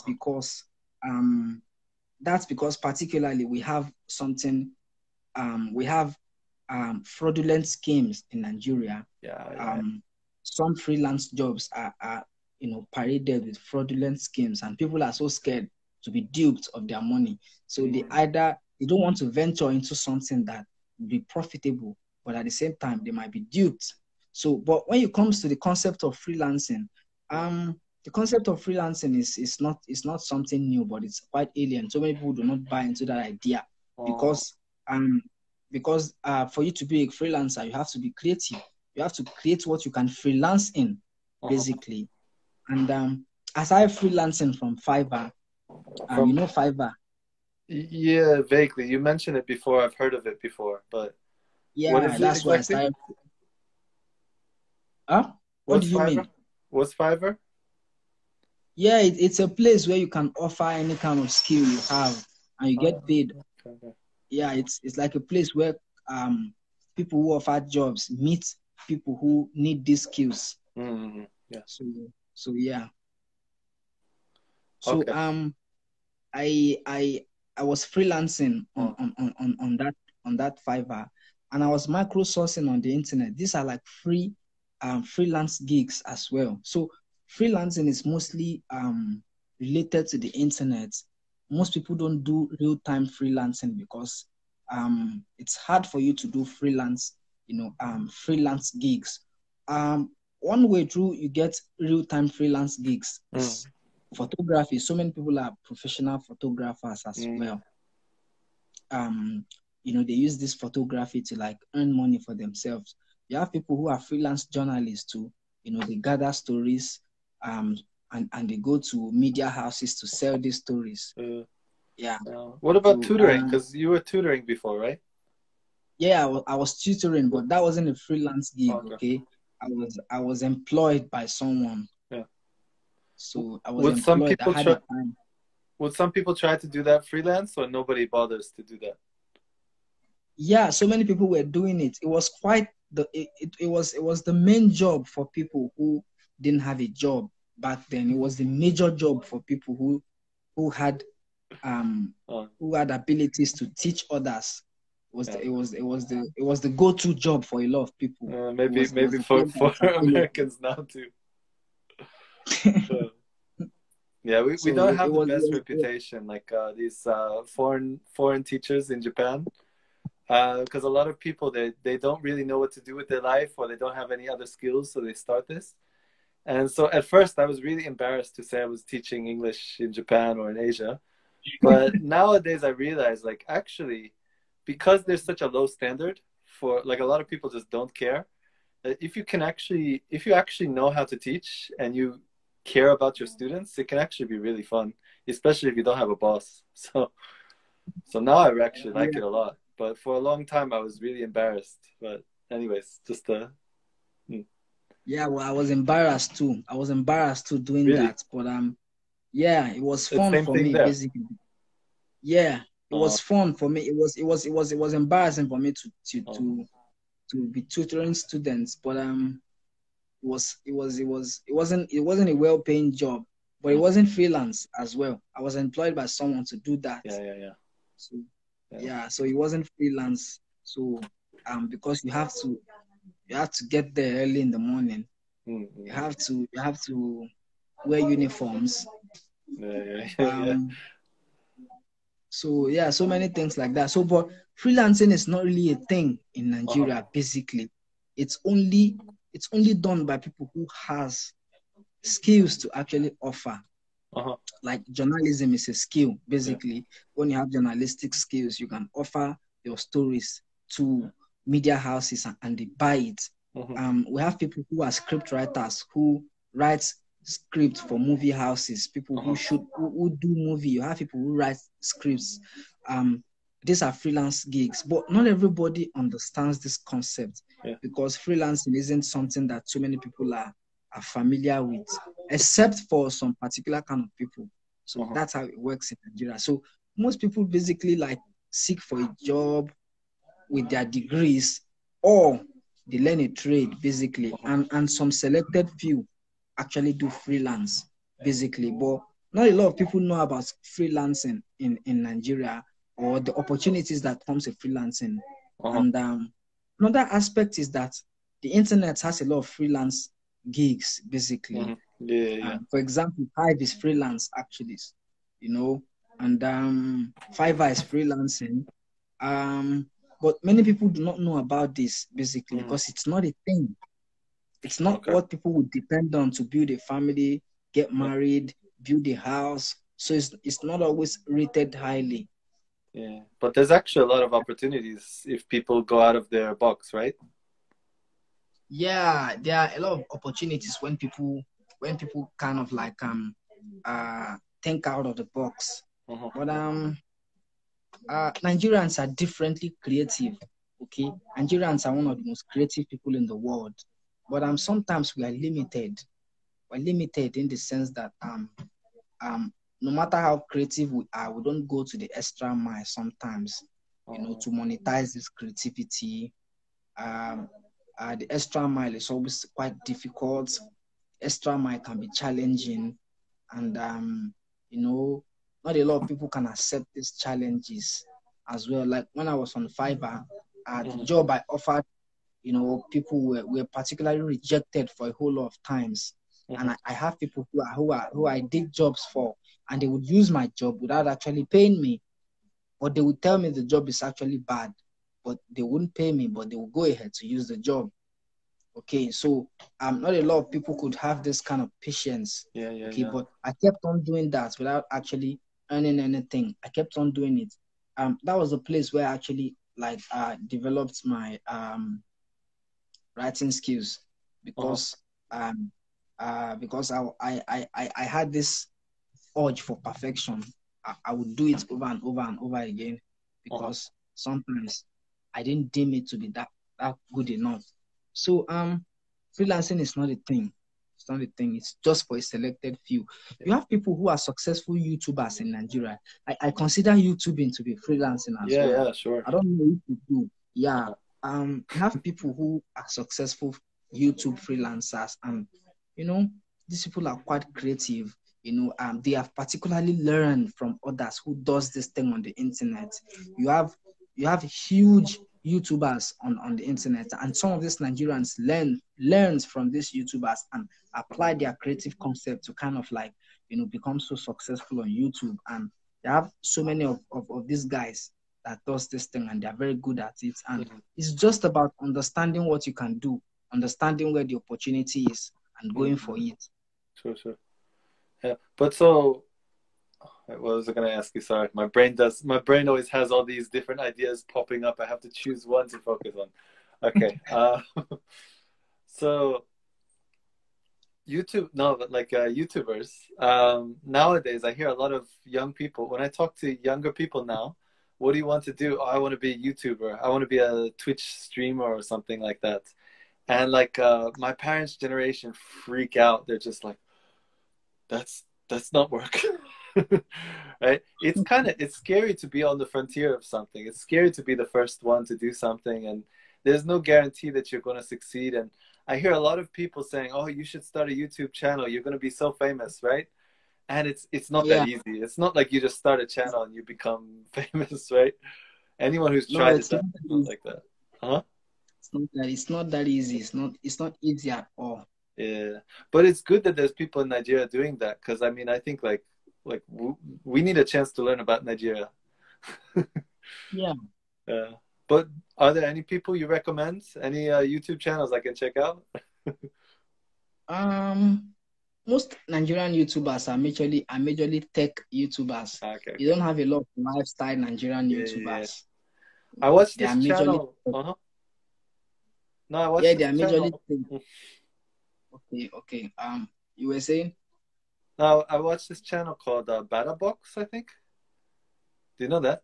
that's because particularly we have something we have fraudulent schemes in Nigeria. Yeah, yeah. Some freelance jobs are paraded with fraudulent schemes, and people are so scared to be duped of their money. So they don't want to venture into something that will be profitable, but at the same time they might be duped. So, but when it comes to the concept of freelancing, the concept of freelancing is not something new, but it's quite alien. So many people do not buy into that idea Oh, because um for you to be a freelancer, you have to be creative. You have to create what you can freelance in, uh-huh. basically. And aside freelancing from Fiverr, From Fiverr. yeah, vaguely. You mentioned it before. I've heard of it before, but what Yeah, is it that's why I exactly? started. Huh? What do What's you Fiverr? mean? What's Fiverr? Yeah, it's a place where you can offer any kind of skill you have and you get paid. Okay. Yeah, it's like a place where people who offer jobs meet people who need these skills. Yeah. So yeah. So Okay. I was freelancing Oh, on that Fiverr, and I was micro sourcing on the internet. These are like free freelance gigs as well. So freelancing is mostly related to the internet. Most people don't do real-time freelancing because it's hard for you to do freelance gigs. One way through you get real-time freelance gigs is photography. So many people are professional photographers as yeah. well. They use this photography to like earn money for themselves. You have people who are freelance journalists too. They gather stories, and they go to media houses to sell these stories. Yeah. What about So tutoring? Because you were tutoring before, right? yeah, I was tutoring, but that wasn't a freelance gig. Okay. Okay, I was employed by someone. Yeah. So I was Would some employed. I people had a try? time. Would some people try to do that freelance, or nobody bothers to do that? Yeah, so many people were doing it. It was quite it was the main job for people who didn't have a job back then. It was the major job for people who had um Oh, who had abilities to teach others. yeah. It was the go-to job for a lot of people. It was Maybe the for job that was available. Americans now too. Uh, yeah, we So don't it have the was, best reputation like these foreign teachers in Japan. Because a lot of people they don't really know what to do with their life, or they don't have any other skills, so they start this. And so at first I was really embarrassed to say I was teaching English in Japan or in Asia. But nowadays I realize like actually because there's such a low standard for like a lot of people just don't care. If you actually know how to teach and you care about your students, it can actually be really fun, especially if you don't have a boss. So now I actually like yeah, it a lot. But for a long time I was really embarrassed. But anyways, just yeah. Well, I was embarrassed too. Doing really that, but yeah, it was it's fun same for thing me there. basically. Yeah, it Uh, was fun for me. It was embarrassing for me uh, to be tutoring students, but it wasn't a well-paying job, but it mm, wasn't freelance as well. I was employed by someone to do that. yeah, yeah, yeah, So yeah. yeah, so it wasn't freelance. So because you have to get there early in the morning. You Mm. have to you have to wear uniforms. Yeah, yeah, yeah. Um so yeah, so many things like that. So but freelancing is not really a thing in Uh-huh. Nigeria basically. It's only done by people who has skills to actually offer. Uh-huh. Like journalism is a skill. Yeah. Basically, when you have journalistic skills, you can offer your stories to media houses and they buy it. Mm-hmm. We have people who are script writers who write script for movie houses, people who Uh-huh. shoot who do movie. You have people who write scripts. Um, these are freelance gigs, but not everybody understands this concept Yeah. because freelancing isn't something that so many people are are familiar with, except for some particular kind of people. So that's how it works in Nigeria. So most people basically like seek for a job with their degrees, or they learn a trade basically, and some selected few actually do freelance basically. But not a lot of people know about freelancing in Nigeria, or the opportunities that comes with freelancing. And another aspect is that the internet has a lot of freelance gigs basically. For example, Hive is freelance actually, you know, and Fiverr is freelancing. But many people do not know about this basically because it's not a thing. It's not what people would depend on to build a family, get married, build a house. So it's not always rated highly. Yeah, but there's actually a lot of opportunities if people go out of their box, right? Yeah, there are a lot of opportunities when people kind of like think out of the box. But Nigerians are differently creative. Okay, Nigerians are one of the most creative people in the world. But sometimes we are limited. We're limited in the sense that no matter how creative we are, we don't go to the extra mile sometimes, you know, to monetize this creativity. The extra mile is always quite difficult. Extra mile can be challenging, and you know, not a lot of people can accept these challenges as well. Like when I was on Fiverr, the job I offered, you know, people were particularly rejected for a whole lot of times. And I have people who I did jobs for, and they would use my job without actually paying me. But they would tell me the job is actually bad, but they wouldn't pay me, but they would go ahead to use the job. Okay, so not a lot of people could have this kind of patience. But I kept on doing that without actually earning anything. I kept on doing it. That was a place where I actually like developed my writing skills, because because I had this urge for perfection. I would do it over and over and over again, because sometimes I didn't deem it to be that good enough. So freelancing is not a thing. It's not a thing. It's just for a selected few. You have people who are successful YouTubers in Nigeria. I consider YouTubing to be freelancing as well. Yeah, sure. I don't know if you do. Yeah. You have people who are successful YouTube freelancers, and you know, these people are quite creative. You know, they have particularly learned from others who does this thing on the internet. You have huge YouTubers on the internet, and some of these Nigerians learns from these YouTubers and apply their creative concept to kind of like, you know, become so successful on YouTube. And they have so many of these guys that does this thing, and they're very good at it. And it's just about understanding what you can do, understanding where the opportunity is, and going for it. Sure. Yeah, but so what was I going to ask you? Sorry, my brain always has all these different ideas popping up. I have to choose one to focus on. Okay. So YouTubers, nowadays I hear a lot of young people. When I talk to younger people now, what do you want to do? Oh, I want to be a YouTuber. I want to be a Twitch streamer or something like that. And like my parents' generation freak out. They're just like, that's not work. Right? It's scary to be on the frontier of something. It's scary to be the first one to do something, and there's no guarantee that you're going to succeed. And I hear a lot of people saying, oh, you should start a YouTube channel, you're going to be so famous, right? And it's not that easy. It's not like you just start a channel and you become famous, right? Anyone who's tried it, that's not like that. It's not that easy. It's not easy at all. Yeah, but it's good that there's people in Nigeria doing that, because I mean, I think like we need a chance to learn about Nigeria. Yeah. But are there any people you recommend? Any YouTube channels I can check out? Most Nigerian YouTubers are majorly tech YouTubers. Okay. You don't have a lot of lifestyle Nigerian YouTubers. I watched this channel. No, I watched they are majorly. Okay. You were saying? No, I watched this channel called Bada Box, I think. Do you know that?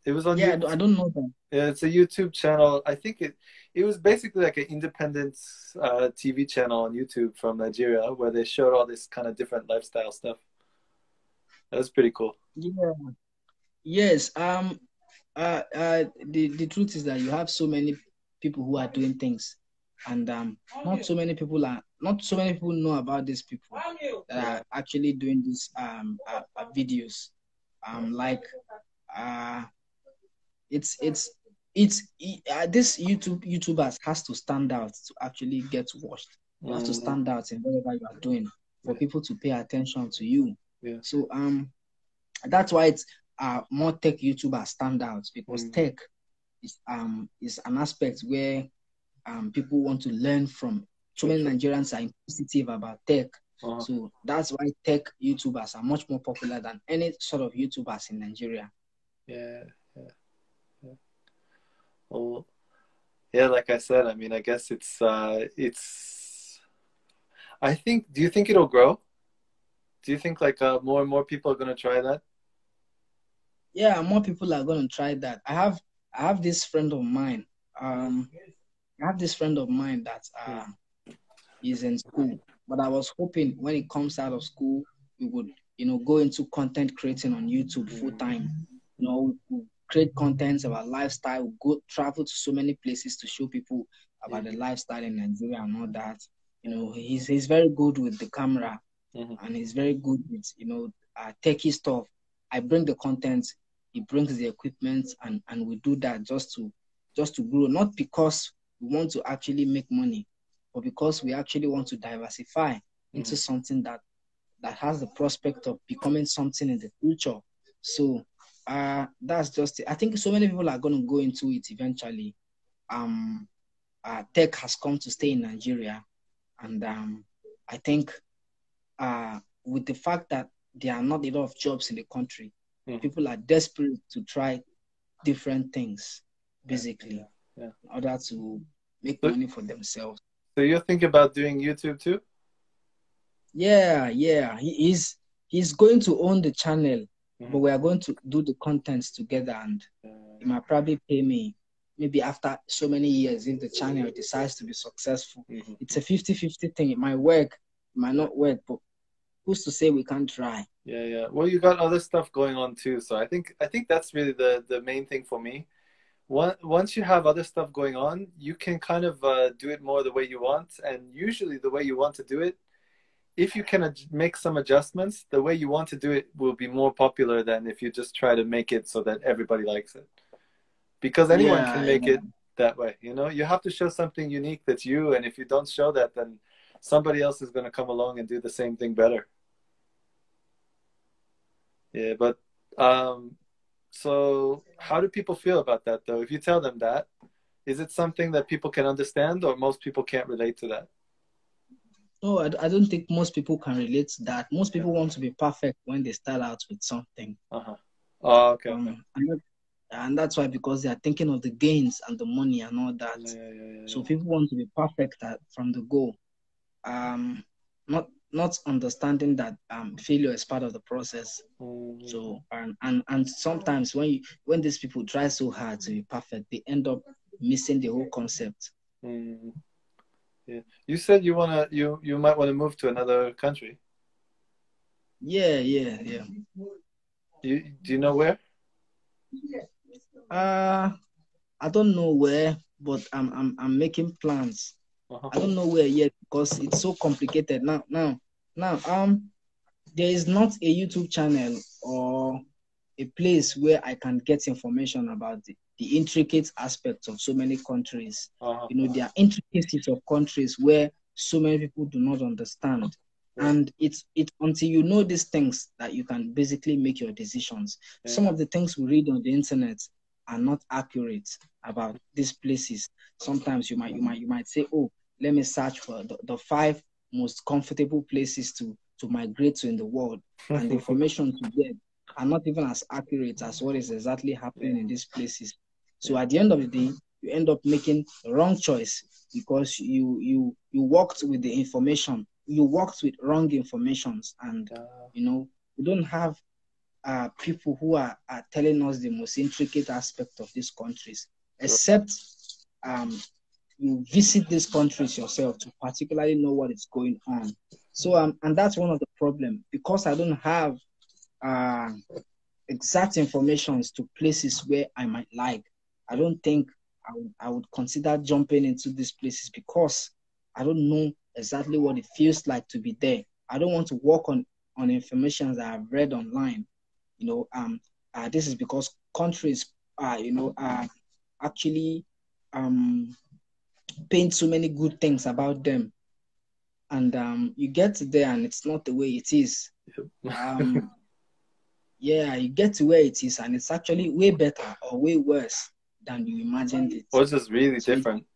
It was on Yeah, YouTube. I don't know that. Yeah, it's a YouTube channel. I think it was basically like an independent TV channel on YouTube from Nigeria where they showed all this kind of different lifestyle stuff. That was pretty cool. Yeah. Yes. The truth is that you have so many people who are doing things, and not so many people know about these people that are actually doing these videos. Like this YouTubers has to stand out to actually get watched. You have to stand out in whatever you are doing for people to pay attention to you. Yeah. So that's why it's more tech YouTubers stand out, because tech is an aspect where people want to learn from. So many Nigerians are inquisitive about tech. So that's why tech YouTubers are much more popular than any sort of YouTubers in Nigeria. Yeah. Well, yeah, like I said, I mean, I guess it's I think, do you think it'll grow? Do you think like more and more people are going to try that? Yeah, more people are going to try that. I have this friend of mine. I have this friend of mine that is in school, but I was hoping when he comes out of school, we would, go into content creating on YouTube full time. We create content about lifestyle, go travel to so many places to show people about the lifestyle in Nigeria and all that. He's very good with the camera, and he's very good with techie stuff. I bring the content, he brings the equipment, and we do that just to grow, not because we want to actually make money, but because we actually want to diversify into something that has the prospect of becoming something in the future. So that's just it. I think so many people are going to go into it eventually. Tech has come to stay in Nigeria, and I think with the fact that there are not a lot of jobs in the country, people are desperate to try different things, basically, in order to make money for themselves. So you're thinking about doing YouTube too? Yeah. He's going to own the channel, but we are going to do the contents together, and he might probably pay me maybe after so many years if the channel decides to be successful. It's a 50-50 thing. It might work, it might not work, but who's to say we can't try? Yeah. Well, you got other stuff going on too, so I think that's really the main thing for me. Once you have other stuff going on, you can kind of do it more the way you want, and usually the way you want to do it, if you can make some adjustments, the way you want to do it will be more popular than if you just try to make it so that everybody likes it. Because anyone can make it that way, You have to show something unique that's you, and if you don't show that, then somebody else is going to come along and do the same thing better. Yeah, but so how do people feel about that, though? If you tell them that, is it something that people can understand, or most people can't relate to that? No, I don't think most people can relate to that. Most people want to be perfect when they start out with something. Oh, okay. And that's why, because they are thinking of the gains and the money and all that. So people want to be perfect from the go. Not understanding that failure is part of the process. So and sometimes when these people try so hard to be perfect, they end up missing the whole concept. Yeah. You said you might want to move to another country. Yeah. Do you know where? I don't know where, but I'm making plans. I don't know where yet because it's so complicated now. There is not a YouTube channel or a place where I can get information about the intricate aspects of so many countries. There are intricacies of countries where so many people do not understand. And it's until you know these things that you can basically make your decisions. Some of the things we read on the internet are not accurate about these places. Sometimes you might say, oh, let me search for the 5 most comfortable places to migrate to in the world, and the information you get are not even as accurate as what is exactly happening in these places. So at the end of the day, you end up making the wrong choice because you worked with the information, you worked with wrong informations, and you don't have people who are telling us the most intricate aspect of these countries, Sure. except you visit these countries yourself to particularly know what is going on. So and that's one of the problems, because I don't have exact information to places where I might like. I don't think I would consider jumping into these places, because I don't know exactly what it feels like to be there. I don't want to work on information that I've read online. This is because countries actually paint so many good things about them, and you get there and it's not the way it is. Yeah, you get to where it is and it's actually way better or way worse than you imagined it. Or just really different.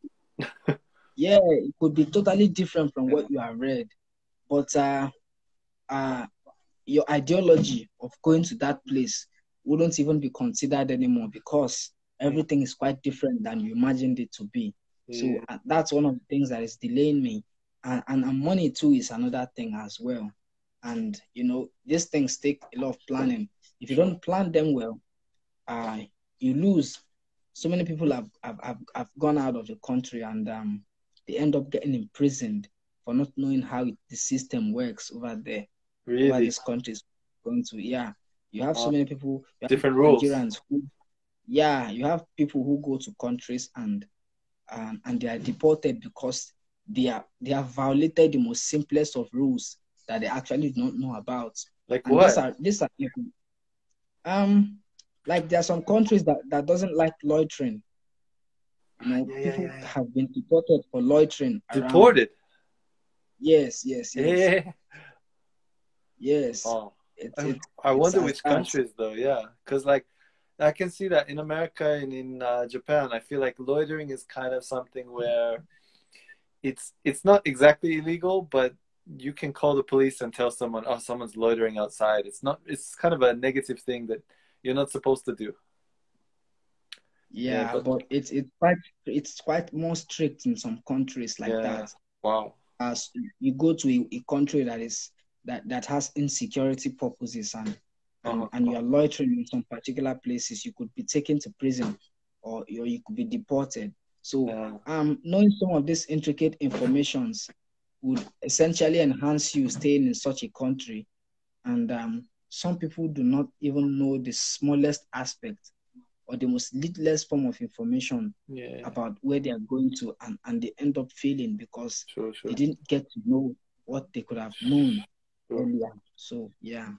Yeah, it could be totally different from what you have read, but your ideology of going to that place wouldn't even be considered anymore, because everything is quite different than you imagined it to be. So that's one of the things that is delaying me, and money too is another thing as well. And these things take a lot of planning. If you don't plan them well, you lose. So many people have gone out of the country, and they end up getting imprisoned for not knowing how the system works over there. Really? Over these countries going to, yeah. You have so many people, different rules. Nigerians who, yeah, you have people who go to countries and they are deported because they have violated the most simplest of rules that they actually don't know about. Like and what? These are like there are some countries that doesn't like loitering. People have been deported for loitering. Deported? Yes. Yes. Oh. I wonder which countries though, yeah. Because like I can see that in America and in Japan, I feel like loitering is kind of something where it's not exactly illegal, but you can call the police and tell someone, oh, someone's loitering outside. It's kind of a negative thing that you're not supposed to do. Yeah, but it's quite more strict in some countries like that. Wow. As you go to a country that has insecurity purposes and you are loitering in some particular places, you could be taken to prison or you could be deported. So knowing some of these intricate informations would essentially enhance you staying in such a country. And some people do not even know the smallest aspect or the most littlest form of information about where they are going to, and they end up failing because they didn't get to know what they could have known earlier. So yeah.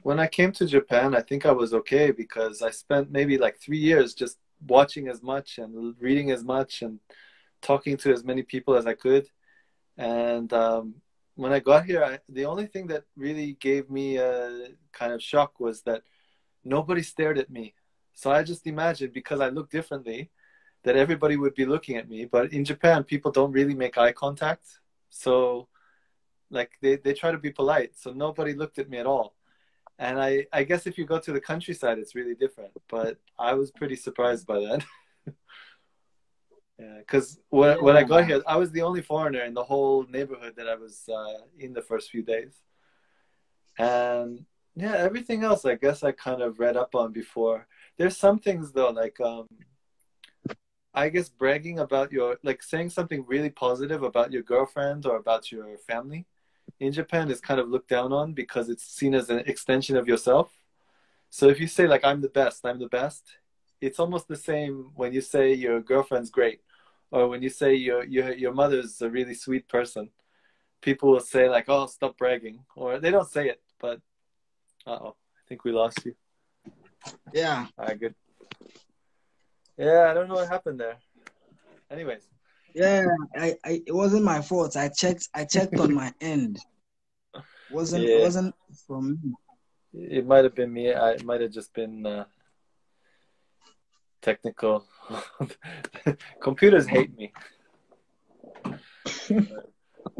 When I came to Japan, I think I was okay because I spent maybe like 3 years just watching as much and reading as much and talking to as many people as I could. And when I got here, the only thing that really gave me a kind of shock was that nobody stared at me. So I just imagined, because I look differently, that everybody would be looking at me. But in Japan, people don't really make eye contact. So like they try to be polite. So nobody looked at me at all. And I guess if you go to the countryside, it's really different. But I was pretty surprised by that. Yeah, because when I got here, I was the only foreigner in the whole neighborhood that I was in the first few days. And yeah, everything else, I guess I kind of read up on before. There's some things though, like I guess bragging about like saying something really positive about your girlfriend or about your family in Japan is kind of looked down on because it's seen as an extension of yourself. So if you say like, I'm the best, it's almost the same when you say your girlfriend's great, or when you say your mother's a really sweet person. People will say like, oh, stop bragging, or they don't say it, but I think we lost you. Yeah. All right, good. Yeah, I don't know what happened there. Anyways. Yeah, it wasn't my fault. I checked on my end. It wasn't from me. It might have been me. It might have just been technical. Computers hate me.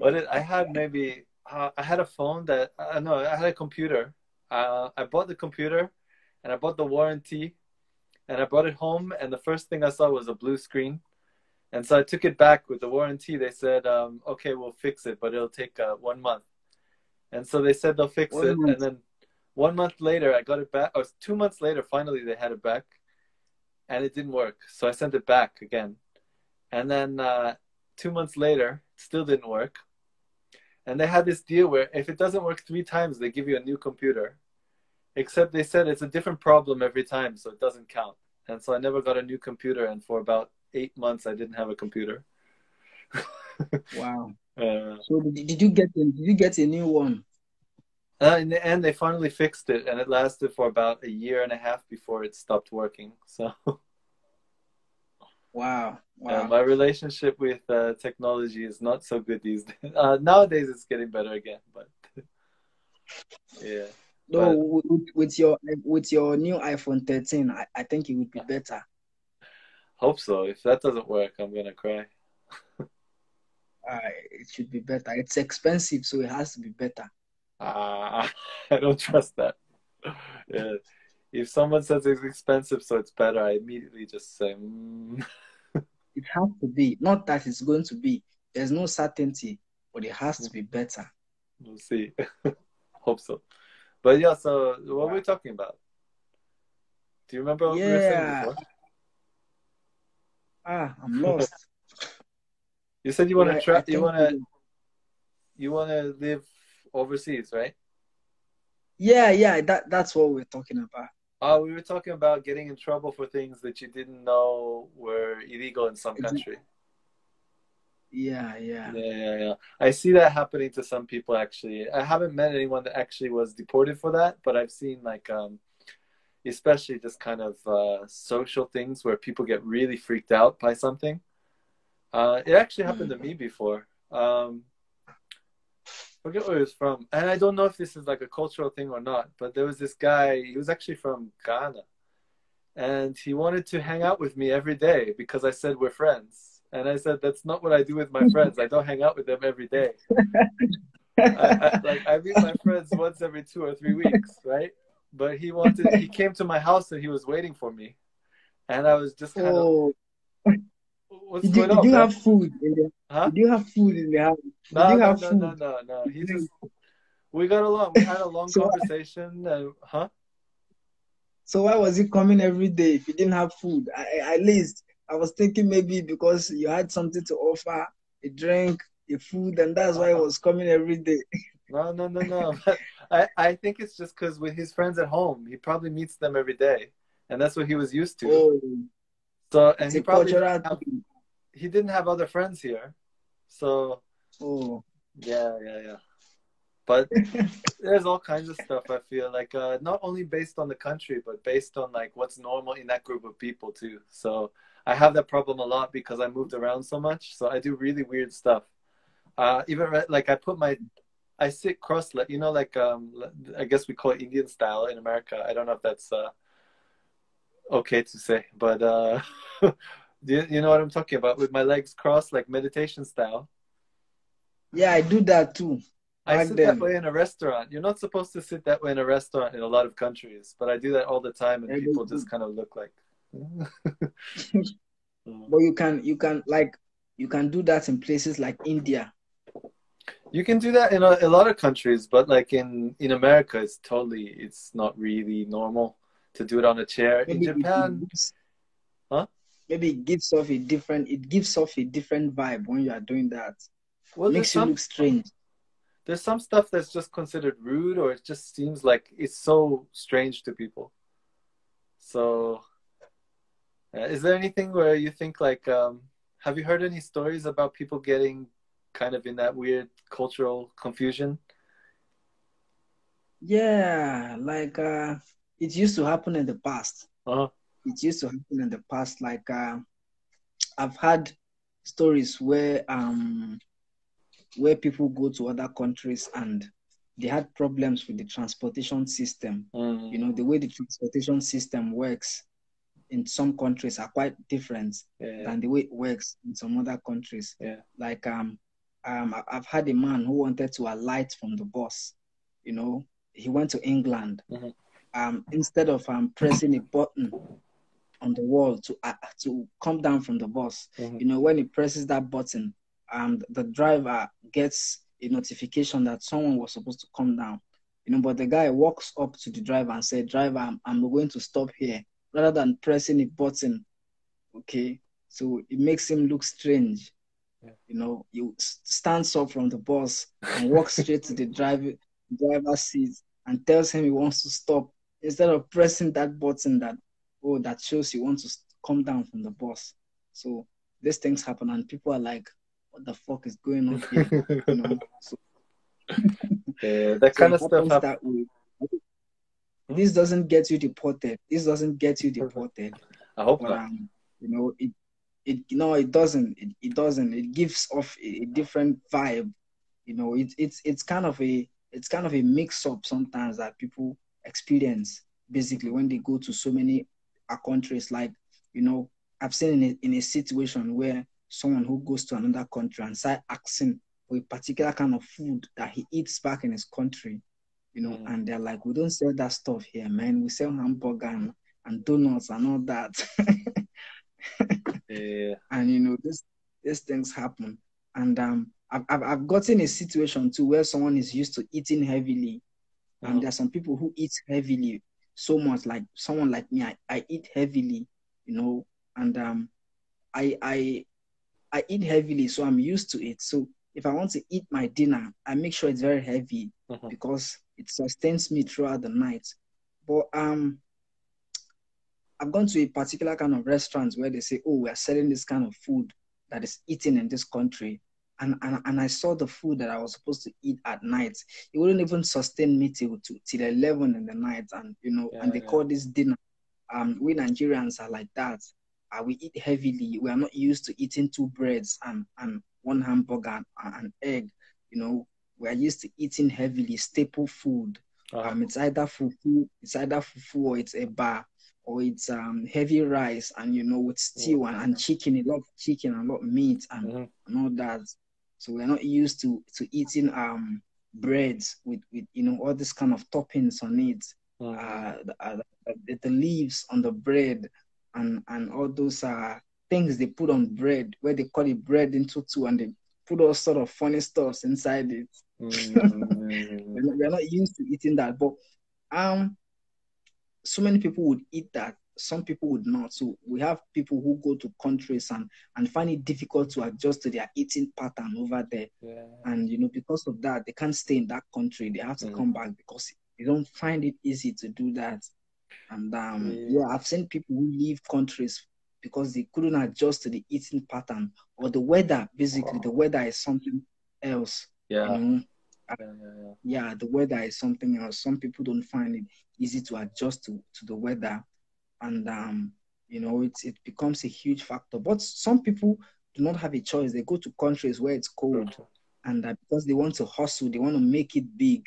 I had maybe I had a phone that no, I had a computer. I bought the computer, and I bought the warranty, and I brought it home, and the first thing I saw was a blue screen. And so I took it back with the warranty. They said, okay, we'll fix it, but it'll take 1 month. And so they said they'll fix it. And then 1 month later, I got it back. Oh, 2 months later, finally they had it back, and it didn't work. So I sent it back again, and then 2 months later, it still didn't work. And they had this deal where if it doesn't work 3 times, they give you a new computer. Except they said it's a different problem every time, so it doesn't count. And so I never got a new computer, and for about 8 months, I didn't have a computer. Wow. So did you get a new one? In the end, they finally fixed it, and it lasted for about a year and a half before it stopped working. So, wow. my relationship with technology is not so good these days. Nowadays, it's getting better again, but yeah. No, with your new iPhone 13, I think it would be better. Hope so. If that doesn't work, I'm gonna cry. It should be better. It's expensive, so it has to be better. I don't trust that. Yeah. If someone says it's expensive, so it's better, I immediately just say, It has to be. Not that it's going to be. There's no certainty, but it has to be better. We'll see. Hope so. But yeah, so what were we talking about? Do you remember what we were saying before? I'm lost. You said you want to try. You want to live overseas, right? Yeah. That's what we're talking about. We were talking about getting in trouble for things that you didn't know were illegal in some country. Yeah. I see that happening to some people, actually. I haven't met anyone that actually was deported for that, but I've seen like especially just kind of social things where people get really freaked out by something. It actually happened to me before. Forget where he was from, and I don't know if this is like a cultural thing or not, but there was this guy, he was actually from Ghana, and he wanted to hang out with me every day because I said we're friends. And I said, that's not what I do with my friends. I don't hang out with them every day. I meet my friends once every 2 or 3 weeks, right? But he came to my house and he was waiting for me. And I was just kind of, what's going on? Did you have food in the Huh? Did you have food in the house? No. We got along. We had a long conversation. So why was he coming every day if you didn't have food? At least I was thinking maybe because you had something to offer, a drink, a food, and that's why he was coming every day. No. But I think it's just because with his friends at home, he probably meets them every day, and that's what he was used to. So, and he probably didn't have other friends here. So, yeah. But there's all kinds of stuff, I feel like, not only based on the country, but based on like what's normal in that group of people too. So I have that problem a lot because I moved around so much. So I do really weird stuff. Even like I sit cross-legged, like I guess we call it Indian style in America. I don't know if that's okay to say, but you know what I'm talking about? With my legs crossed, like meditation style. Yeah, I do that too. I sit that way in a restaurant. You're not supposed to sit that way in a restaurant in a lot of countries, but I do that all the time, and people just kind of look like. But you can do that in places like India. You can do that in a lot of countries, but like in America, it's not really normal to do it on a chair. In Japan, maybe it gives off a different vibe when you are doing that. Well, makes you look strange. There's some stuff that's just considered rude, or it just seems like it's so strange to people. So, is there anything where you think like, have you heard any stories about people getting kind of in that weird cultural confusion? Yeah, like it used to happen in the past. It used to happen in the past. Like I've had stories where people go to other countries and they had problems with the transportation system. The way the transportation system works in some countries are quite different than the way it works in some other countries. Like I've had a man who wanted to alight from the bus. He went to England. Instead of pressing a button on the wall to come down from the bus, when he presses that button, the driver gets a notification that someone was supposed to come down. But the guy walks up to the driver and said, "Driver, I'm going to stop here," rather than pressing a button. Okay, so it makes him look strange. He stands up from the bus and walks straight to the driver's seat and tells him he wants to stop instead of pressing that button that shows you want to come down from the bus. So these things happen and people are like, what the fuck is going on here? So, that so kind it of stuff happens happens. that way. This doesn't get you deported. This doesn't get you deported. I hope But not. it doesn't. It doesn't. It gives off a different vibe. It's kind of a mix up sometimes that people experience basically when they go to so many countries. Like, I've seen in a situation where someone who goes to another country and start asking for a particular kind of food that he eats back in his country, and they're like, we don't sell that stuff here, man. We sell hamburger and donuts and all that. Yeah. And these things happen. And I've gotten a situation too where someone is used to eating heavily, and there are some people who eat heavily so much. Like someone like me, I eat heavily, and I eat heavily, so I'm used to it. So if I want to eat my dinner, I make sure it's very heavy because it sustains me throughout the night. But I've gone to a particular kind of restaurant where they say, "Oh, we are selling this kind of food that is eaten in this country." And I saw the food that I was supposed to eat at night. It wouldn't even sustain me till 11 in the night. And and they call this dinner. We Nigerians are like that. We eat heavily. We are not used to eating two breads and one hamburger and egg. We are used to eating heavily, staple food. It's either fufu or it's eba or it's heavy rice and with stew and chicken, a lot of chicken, a lot of meat and all that. So we're not used to eating breads with all this kind of toppings on it. The leaves on the bread and all those things they put on bread where they cut the bread into two and they put all sort of funny stuffs inside it. We're not used to eating that, but so many people would eat that. Some people would not. So we have people who go to countries and find it difficult to adjust to their eating pattern over there. Yeah. And because of that, they can't stay in that country. They have to come back because they don't find it easy to do that. And I've seen people who leave countries because they couldn't adjust to the eating pattern or the weather. Basically, the weather is something else. Yeah. The weather is something else. Some people don't find it easy to adjust to the weather, and it becomes a huge factor. But some people do not have a choice. They go to countries where it's cold, and because they want to hustle, they want to make it big.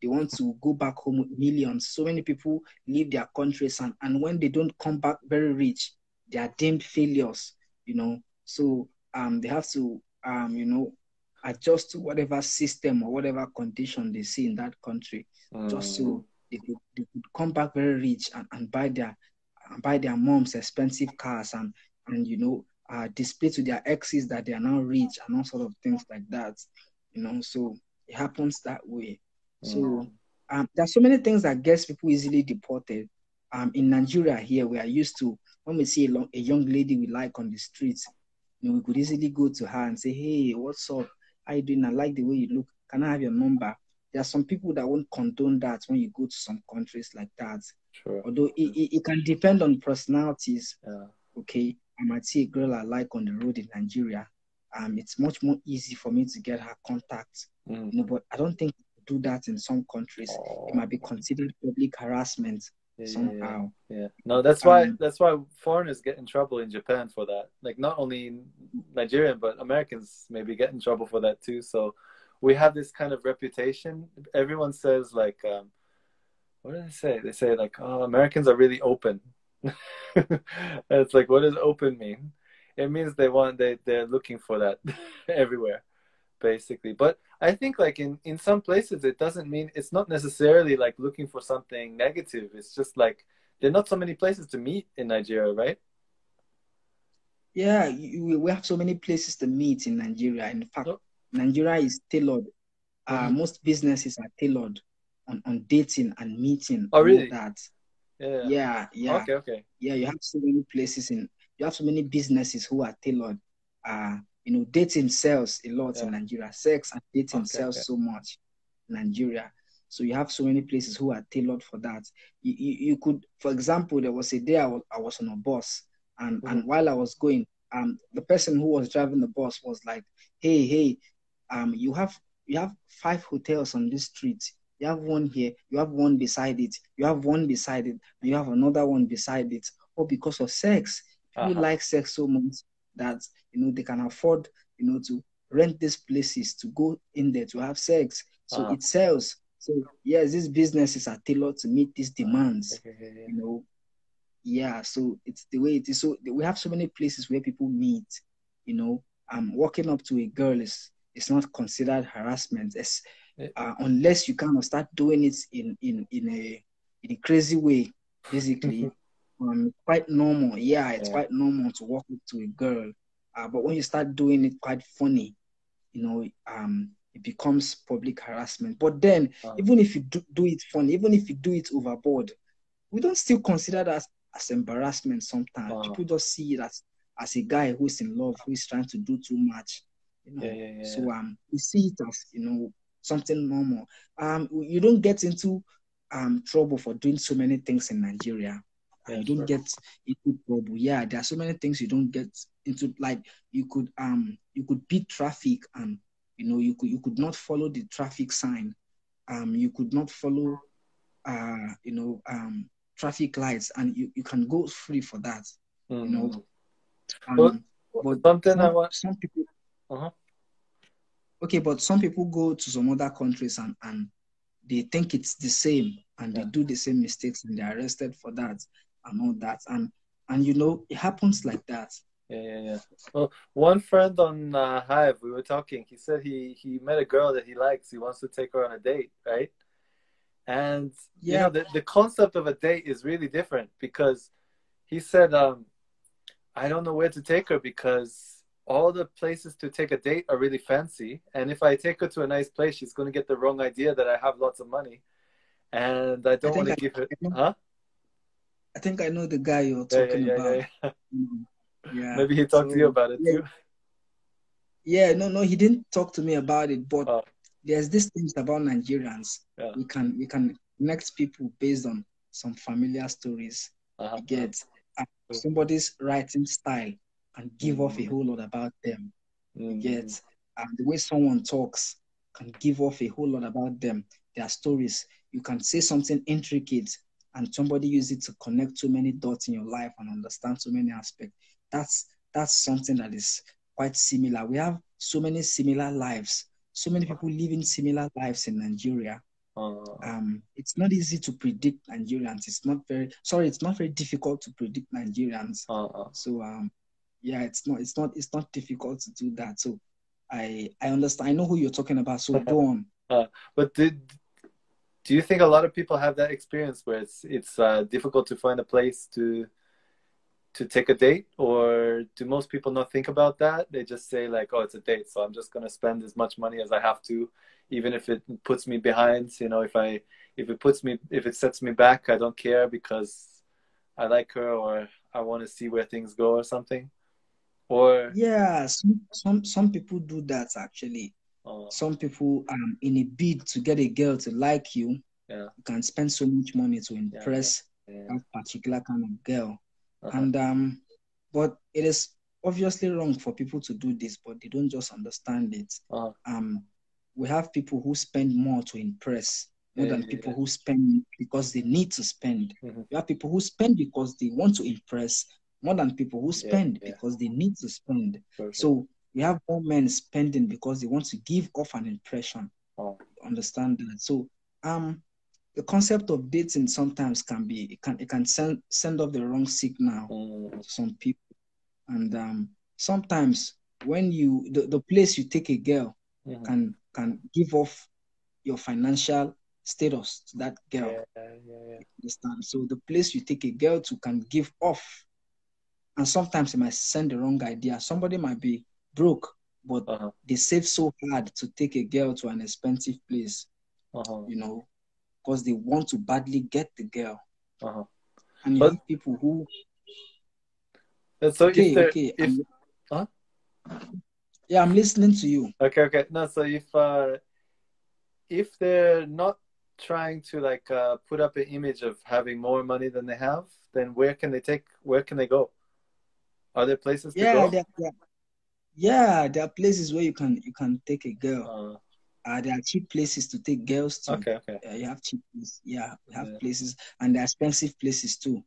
They want to go back home with millions. So many people leave their countries, and when they don't come back very rich, they are deemed failures. So they have to adjust to whatever system or whatever condition they see in that country, just so they could come back very rich and buy their moms expensive cars and display to their exes that they are now rich and all sort of things like that. So it happens that way. So there are so many things that gets people easily deported. In Nigeria here, we are used to when we see a young lady we like on the streets, we could easily go to her and say, "Hey, what's up? How you doing? I like the way you look. Can I have your number?" There are some people that won't condone that when you go to some countries like that. Sure. Although it can depend on personalities. Yeah. Okay, I might see a girl I like on the road in Nigeria. It's much more easy for me to get her contact. But I don't think do that in some countries. It might be considered public harassment somehow. Yeah. No, that's why foreigners get in trouble in Japan for that. Like not only Nigerian, but Americans maybe get in trouble for that too. So we have this kind of reputation. Everyone says like, what do they say? They say like, oh, Americans are really open. And it's like, what does open mean? It means they're looking for that everywhere, basically. But I think like in some places it doesn't mean, it's not necessarily like looking for something negative. It's just like there are not so many places to meet in Nigeria, right? Yeah, we have so many places to meet in Nigeria. In fact, Nigeria is tailored. Most businesses are tailored on dating and meeting Oh, and all really? that. Yeah. Yeah, yeah. Okay, okay. Yeah, you have so many places you have so many businesses who are tailored. Dating sells a lot in Yeah. Nigeria. Sex and dating Okay, sells okay. so much in Nigeria. So you have so many places who are tailored for that. You could, for example, there was a day I was on a bus, and Mm-hmm. while I was going, the person who was driving the bus was like, hey, you have 5 hotels on this street. You have one here, you have one beside it, you have one beside it, and you have another one beside it. All because of sex. People Uh-huh. like sex so much that they can afford to rent these places to go in there to have sex. So Uh-huh. it sells. So yes, these businesses are tailored to meet these demands. Okay, okay, You know, yeah. So it's the way it is. So we have so many places where people meet. Walking up to a girl is not considered harassment. yeah. Unless you kind of start doing it in a crazy way, basically. Quite normal. Yeah, it's Yeah. quite normal to walk up to a girl. But when you start doing it quite funny, it becomes public harassment. But then, Uh-huh. even if you do it funny, even if you do it overboard, we don't still consider that as embarrassment sometimes. Uh-huh. People just see it as a guy who is in love, who is trying to do too much. Yeah, yeah, yeah. So we see it as something normal. You don't get into trouble for doing so many things in Nigeria. Yeah, You don't sure. get into trouble. Yeah, there are so many things you don't get into. Like you could beat traffic, and you could not follow the traffic sign. You could not follow uh, you know, traffic lights, and you can go free for that, you know. Mm-hmm. Well, Um, but something I some want. some people, Uh-huh. okay, but some people go to some other countries and they think it's the same, and they Yeah. do the same mistakes, and they're arrested for that and all that, and it happens like that. Yeah, yeah, yeah. Well, one friend on Hive, we were talking. He said he met a girl that he likes. He wants to take her on a date, right? And Yeah, the concept of a date is really different because he said, I don't know where to take her because all the places to take a date are really fancy, and if I take her to a nice place, she's going to get the wrong idea that I have lots of money, and I I don't want think to I, give her, I know huh? I think I know the guy you're Yeah, yeah, talking yeah, about. yeah, yeah. Mm, Yeah. Maybe he talked to you So about it yeah, too. yeah, no, he didn't talk to me about it, but Oh, there's this things about Nigerians. yeah. We can connect people based on some familiar stories. Uh-huh, You uh-huh. get somebody's writing style can give off a Mm, whole lot about them. You mm, get the way someone talks can give off a whole lot about them. Their stories. You can say something intricate and somebody use it to connect too many dots in your life and understand so many aspects. That's something that is quite similar. We have so many similar lives, so many people living similar lives in Nigeria. uh, It's not easy to predict Nigerians. It's not very difficult to predict Nigerians. uh. So yeah, it's not difficult to do that. So I understand. I know who you're talking about. So go on. But do you think a lot of people have that experience where it's difficult to find a place to take a date, or do most people not think about that? They just say like, "Oh, it's a date, so I'm just gonna spend as much money as I have to, even if it puts me behind. If it sets me back, I don't care because I like her, or I want to see where things go, or something." Or Yeah, some people do that actually. uh, Some people in a bid to get a girl to like you, yeah, you can spend so much money to yeah, yeah, impress yeah. that particular kind of girl. Uh-huh. And but it is obviously wrong for people to do this, but they don't just understand it. Uh-huh. Um, we have people who spend more to impress, more Yeah, than yeah, people yeah. who spend because they need to spend. Mm-hmm. We have people who spend because they want to impress, more than people who Yeah, spend yeah. because they need to spend. Sure, sure. So we have more men spending because they want to give off an impression. Oh. Understand that? So the concept of dating sometimes can send off the wrong signal Mm-hmm. to some people. And sometimes when the place you take a girl Mm-hmm. can give off your financial status to that girl. Yeah, yeah, yeah. Understand? So the place you take a girl to can give off, and sometimes it might send the wrong idea. Somebody might be broke, but Uh-huh. they save so hard to take a girl to an expensive place, Uh-huh. you know. because they want to badly get the girl. Uh-huh. And you But have people who so okay. huh? Yeah, I'm listening to you. Okay. No, so if they're not trying to like put up an image of having more money than they have, then where can they go? Are there places to Yeah, go? there are places where you can take a girl. Uh, There are cheap places to take girls to. okay. You have cheap places. Yeah, we have Yeah. places, and there are expensive places too.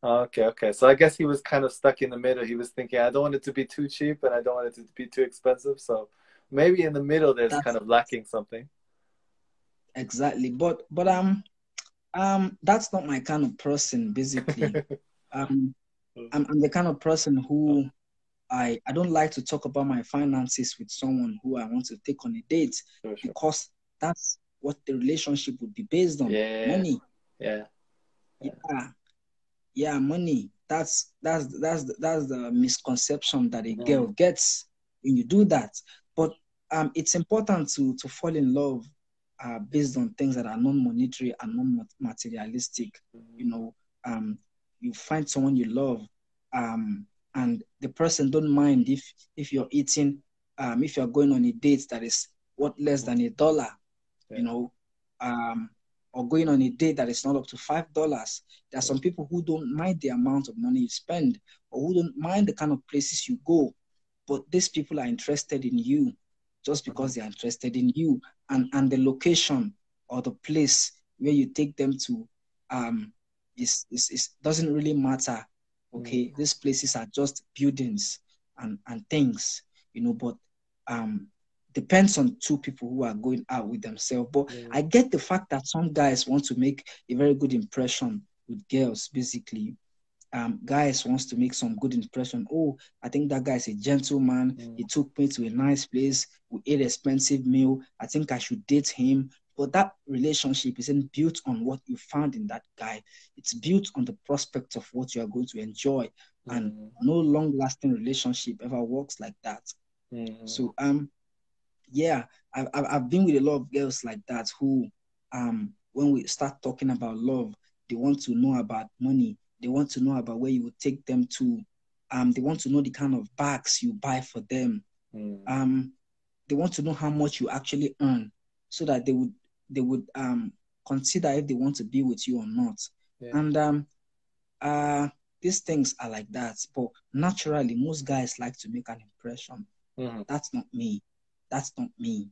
Okay. So I guess he was kind of stuck in the middle. He was thinking, I don't want it to be too cheap and I don't want it to be too expensive. So maybe in the middle there's kind That's of lacking something. exactly. But that's not my kind of person. Basically, um, I'm the kind of person who I don't like to talk about my finances with someone who I want to take on a date, Sure. because that's what the relationship would be based on. Yeah. Money. Yeah. Yeah, money. That's the misconception that a Mm. girl gets when you do that. But it's important to fall in love based on things that are non-monetary and non-materialistic. You know, you find someone you love, and the person don't mind if you're eating, if you're going on a date that is worth less than $1, Yeah. you know, or going on a date that is not up to $5. There are some people who don't mind the amount of money you spend, or who don't mind the kind of places you go. But these people are interested in you just because they are interested in you, and the location or the place where you take them to is doesn't really matter. Okay, these places are just buildings and things, but depends on two people who are going out with themselves. But I get the fact that some guys want to make a very good impression with girls. Basically, guys wants to make some good impression. Oh, I think that guy is a gentleman. He took me to a nice place. We ate expensive meal. I think I should date him. But that relationship isn't built on what you found in that guy. It's built on the prospect of what you are going to enjoy. And no long-lasting relationship ever works like that. So yeah, I've been with a lot of girls like that who, when we start talking about love, they want to know about money. They want to know about where you would take them to. They want to know the kind of bags you buy for them. They want to know how much you actually earn, so that they would consider if they want to be with you or not. Yeah. And these things are like that. But naturally, most guys like to make an impression. That's not me. That's not me.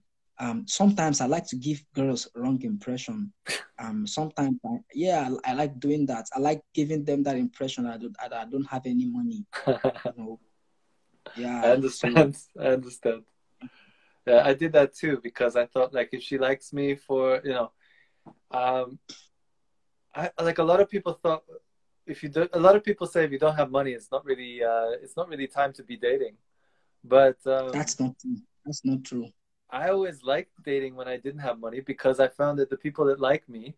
Sometimes I like to give girls wrong impression. Sometimes, I like doing that. I like giving them that impression that I don't have any money. Yeah. I understand. I understand. Yeah, I did that too, because I thought, like, if she likes me for, I like, a lot of people thought, a lot of people say if you don't have money, it's not really time to be dating. But that's not true. That's not true. I always liked dating when I didn't have money, because I found that the people that like me,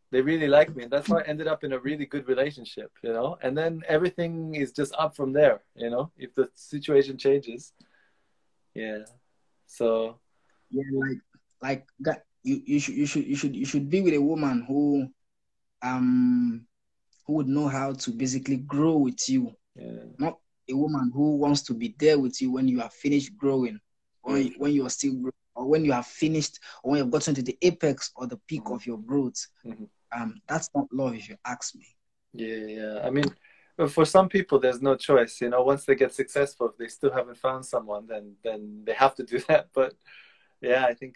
they really like me, and that's how I ended up in a really good relationship, and then everything is just up from there, if the situation changes. Yeah. So Yeah, like that. You should be with a woman who would know how to basically grow with you. yeah. Not a woman who wants to be there with you when you are finished growing, when you are still growing, or when you have finished, or when you've gotten to the apex or the peak of your growth. That's not love, if you ask me. Yeah. I mean, for some people, there's no choice. Once they get successful, if they still haven't found someone, then they have to do that. But yeah, I think,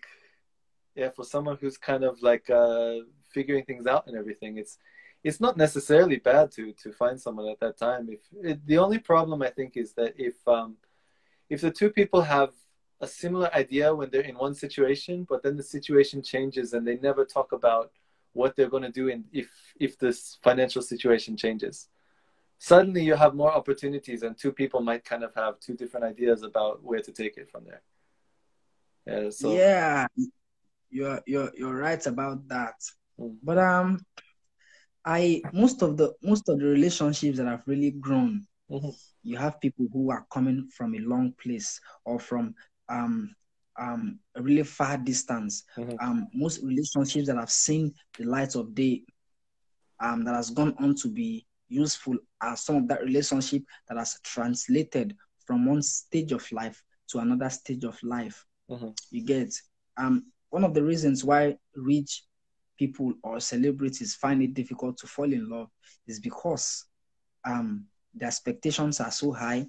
for someone who's kind of like figuring things out and everything, it's not necessarily bad to find someone at that time. The only problem, I think, is that if the two people have a similar idea when they're in one situation, but then the situation changes and they never talk about what they're going to do if this financial situation changes, suddenly you have more opportunities, and two people might kind of have two different ideas about where to take it from there. Yeah. So Yeah, you're right about that. But most of the relationships that have really grown, you have people who are coming from a long place, or from a really far distance. Mm-hmm. Most relationships that have seen the light of day, that has gone on to be useful, are some of that relationship that has translated from one stage of life to another stage of life. Mm-hmm. You get, one of the reasons why rich people or celebrities find it difficult to fall in love is because the expectations are so high,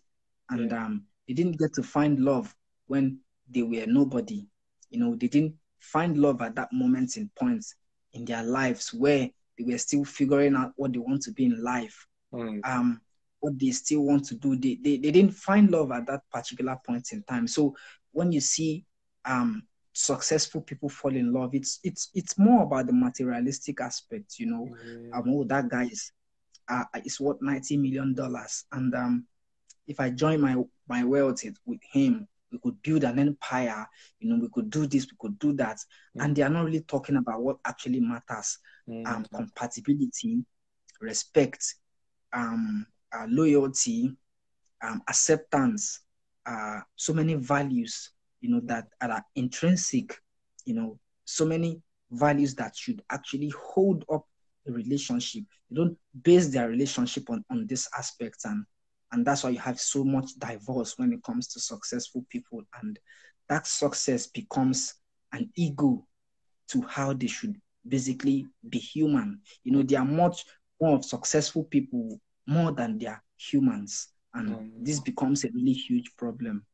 and Yeah. they didn't get to find love when they were nobody. They didn't find love at that moment in points in their lives where they were still figuring out what they want to be in life, Mm-hmm. what they still want to do. They didn't find love at that particular point in time. So when you see successful people fall in love, it's more about the materialistic aspect. Yeah. Oh, that guy is worth $90 million, and if I join my wealth with him, we could build an empire. We could do this, we could do that. And Mm-hmm. they are not really talking about what actually matters: Mm-hmm. compatibility, respect, loyalty, acceptance, so many values, that are intrinsic, so many values that should actually hold up a relationship. They don't base their relationship on this aspect, and that's why you have so much divorce when it comes to successful people, and that success becomes an ego to how they should basically be human. They are much more of successful people more than they are humans. And this Mm-hmm. becomes a really huge problem.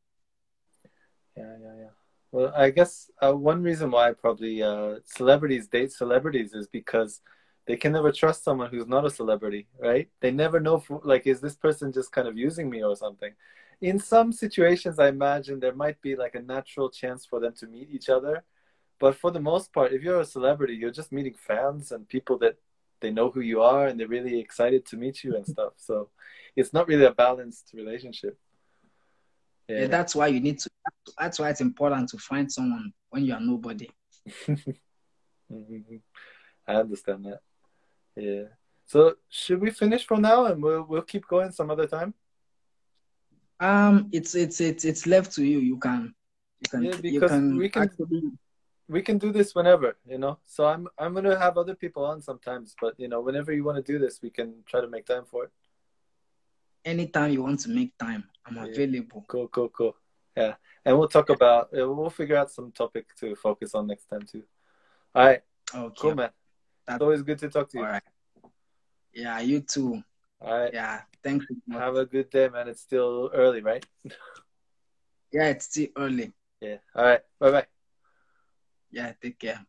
Yeah, yeah, yeah. Well, I guess one reason why probably celebrities date celebrities is because they can never trust someone who's not a celebrity, right? They never know, like, is this person just kind of using me or something? In some situations, I imagine there might be like a natural chance for them to meet each other. But for the most part, if you're a celebrity, you're just meeting fans and people that they know who you are and they're really excited to meet you and stuff. So it's not really a balanced relationship. Yeah, Yeah. that's why you need to. That's why it's important to find someone when you are nobody. Mhm. I understand that. Yeah. So should we finish for now and we'll keep going some other time? It's left to you. Yeah, You because can actually. we can do this whenever, you know. So I'm gonna have other people on sometimes, but you know, whenever you want to do this, we can try to make time for it. Anytime you want to make time, I'm Yeah. available. Cool, cool, cool. Yeah. And we'll talk about we'll figure out some topic to focus on next time too. All right. Okay, Cool, man. It's that's always good to talk to all you. right. Yeah, you too. All right. Yeah, thanks a lot. Have a good day, man. It's still early, right? Yeah, it's still early. Yeah. All right. Bye bye. Yeah, take care.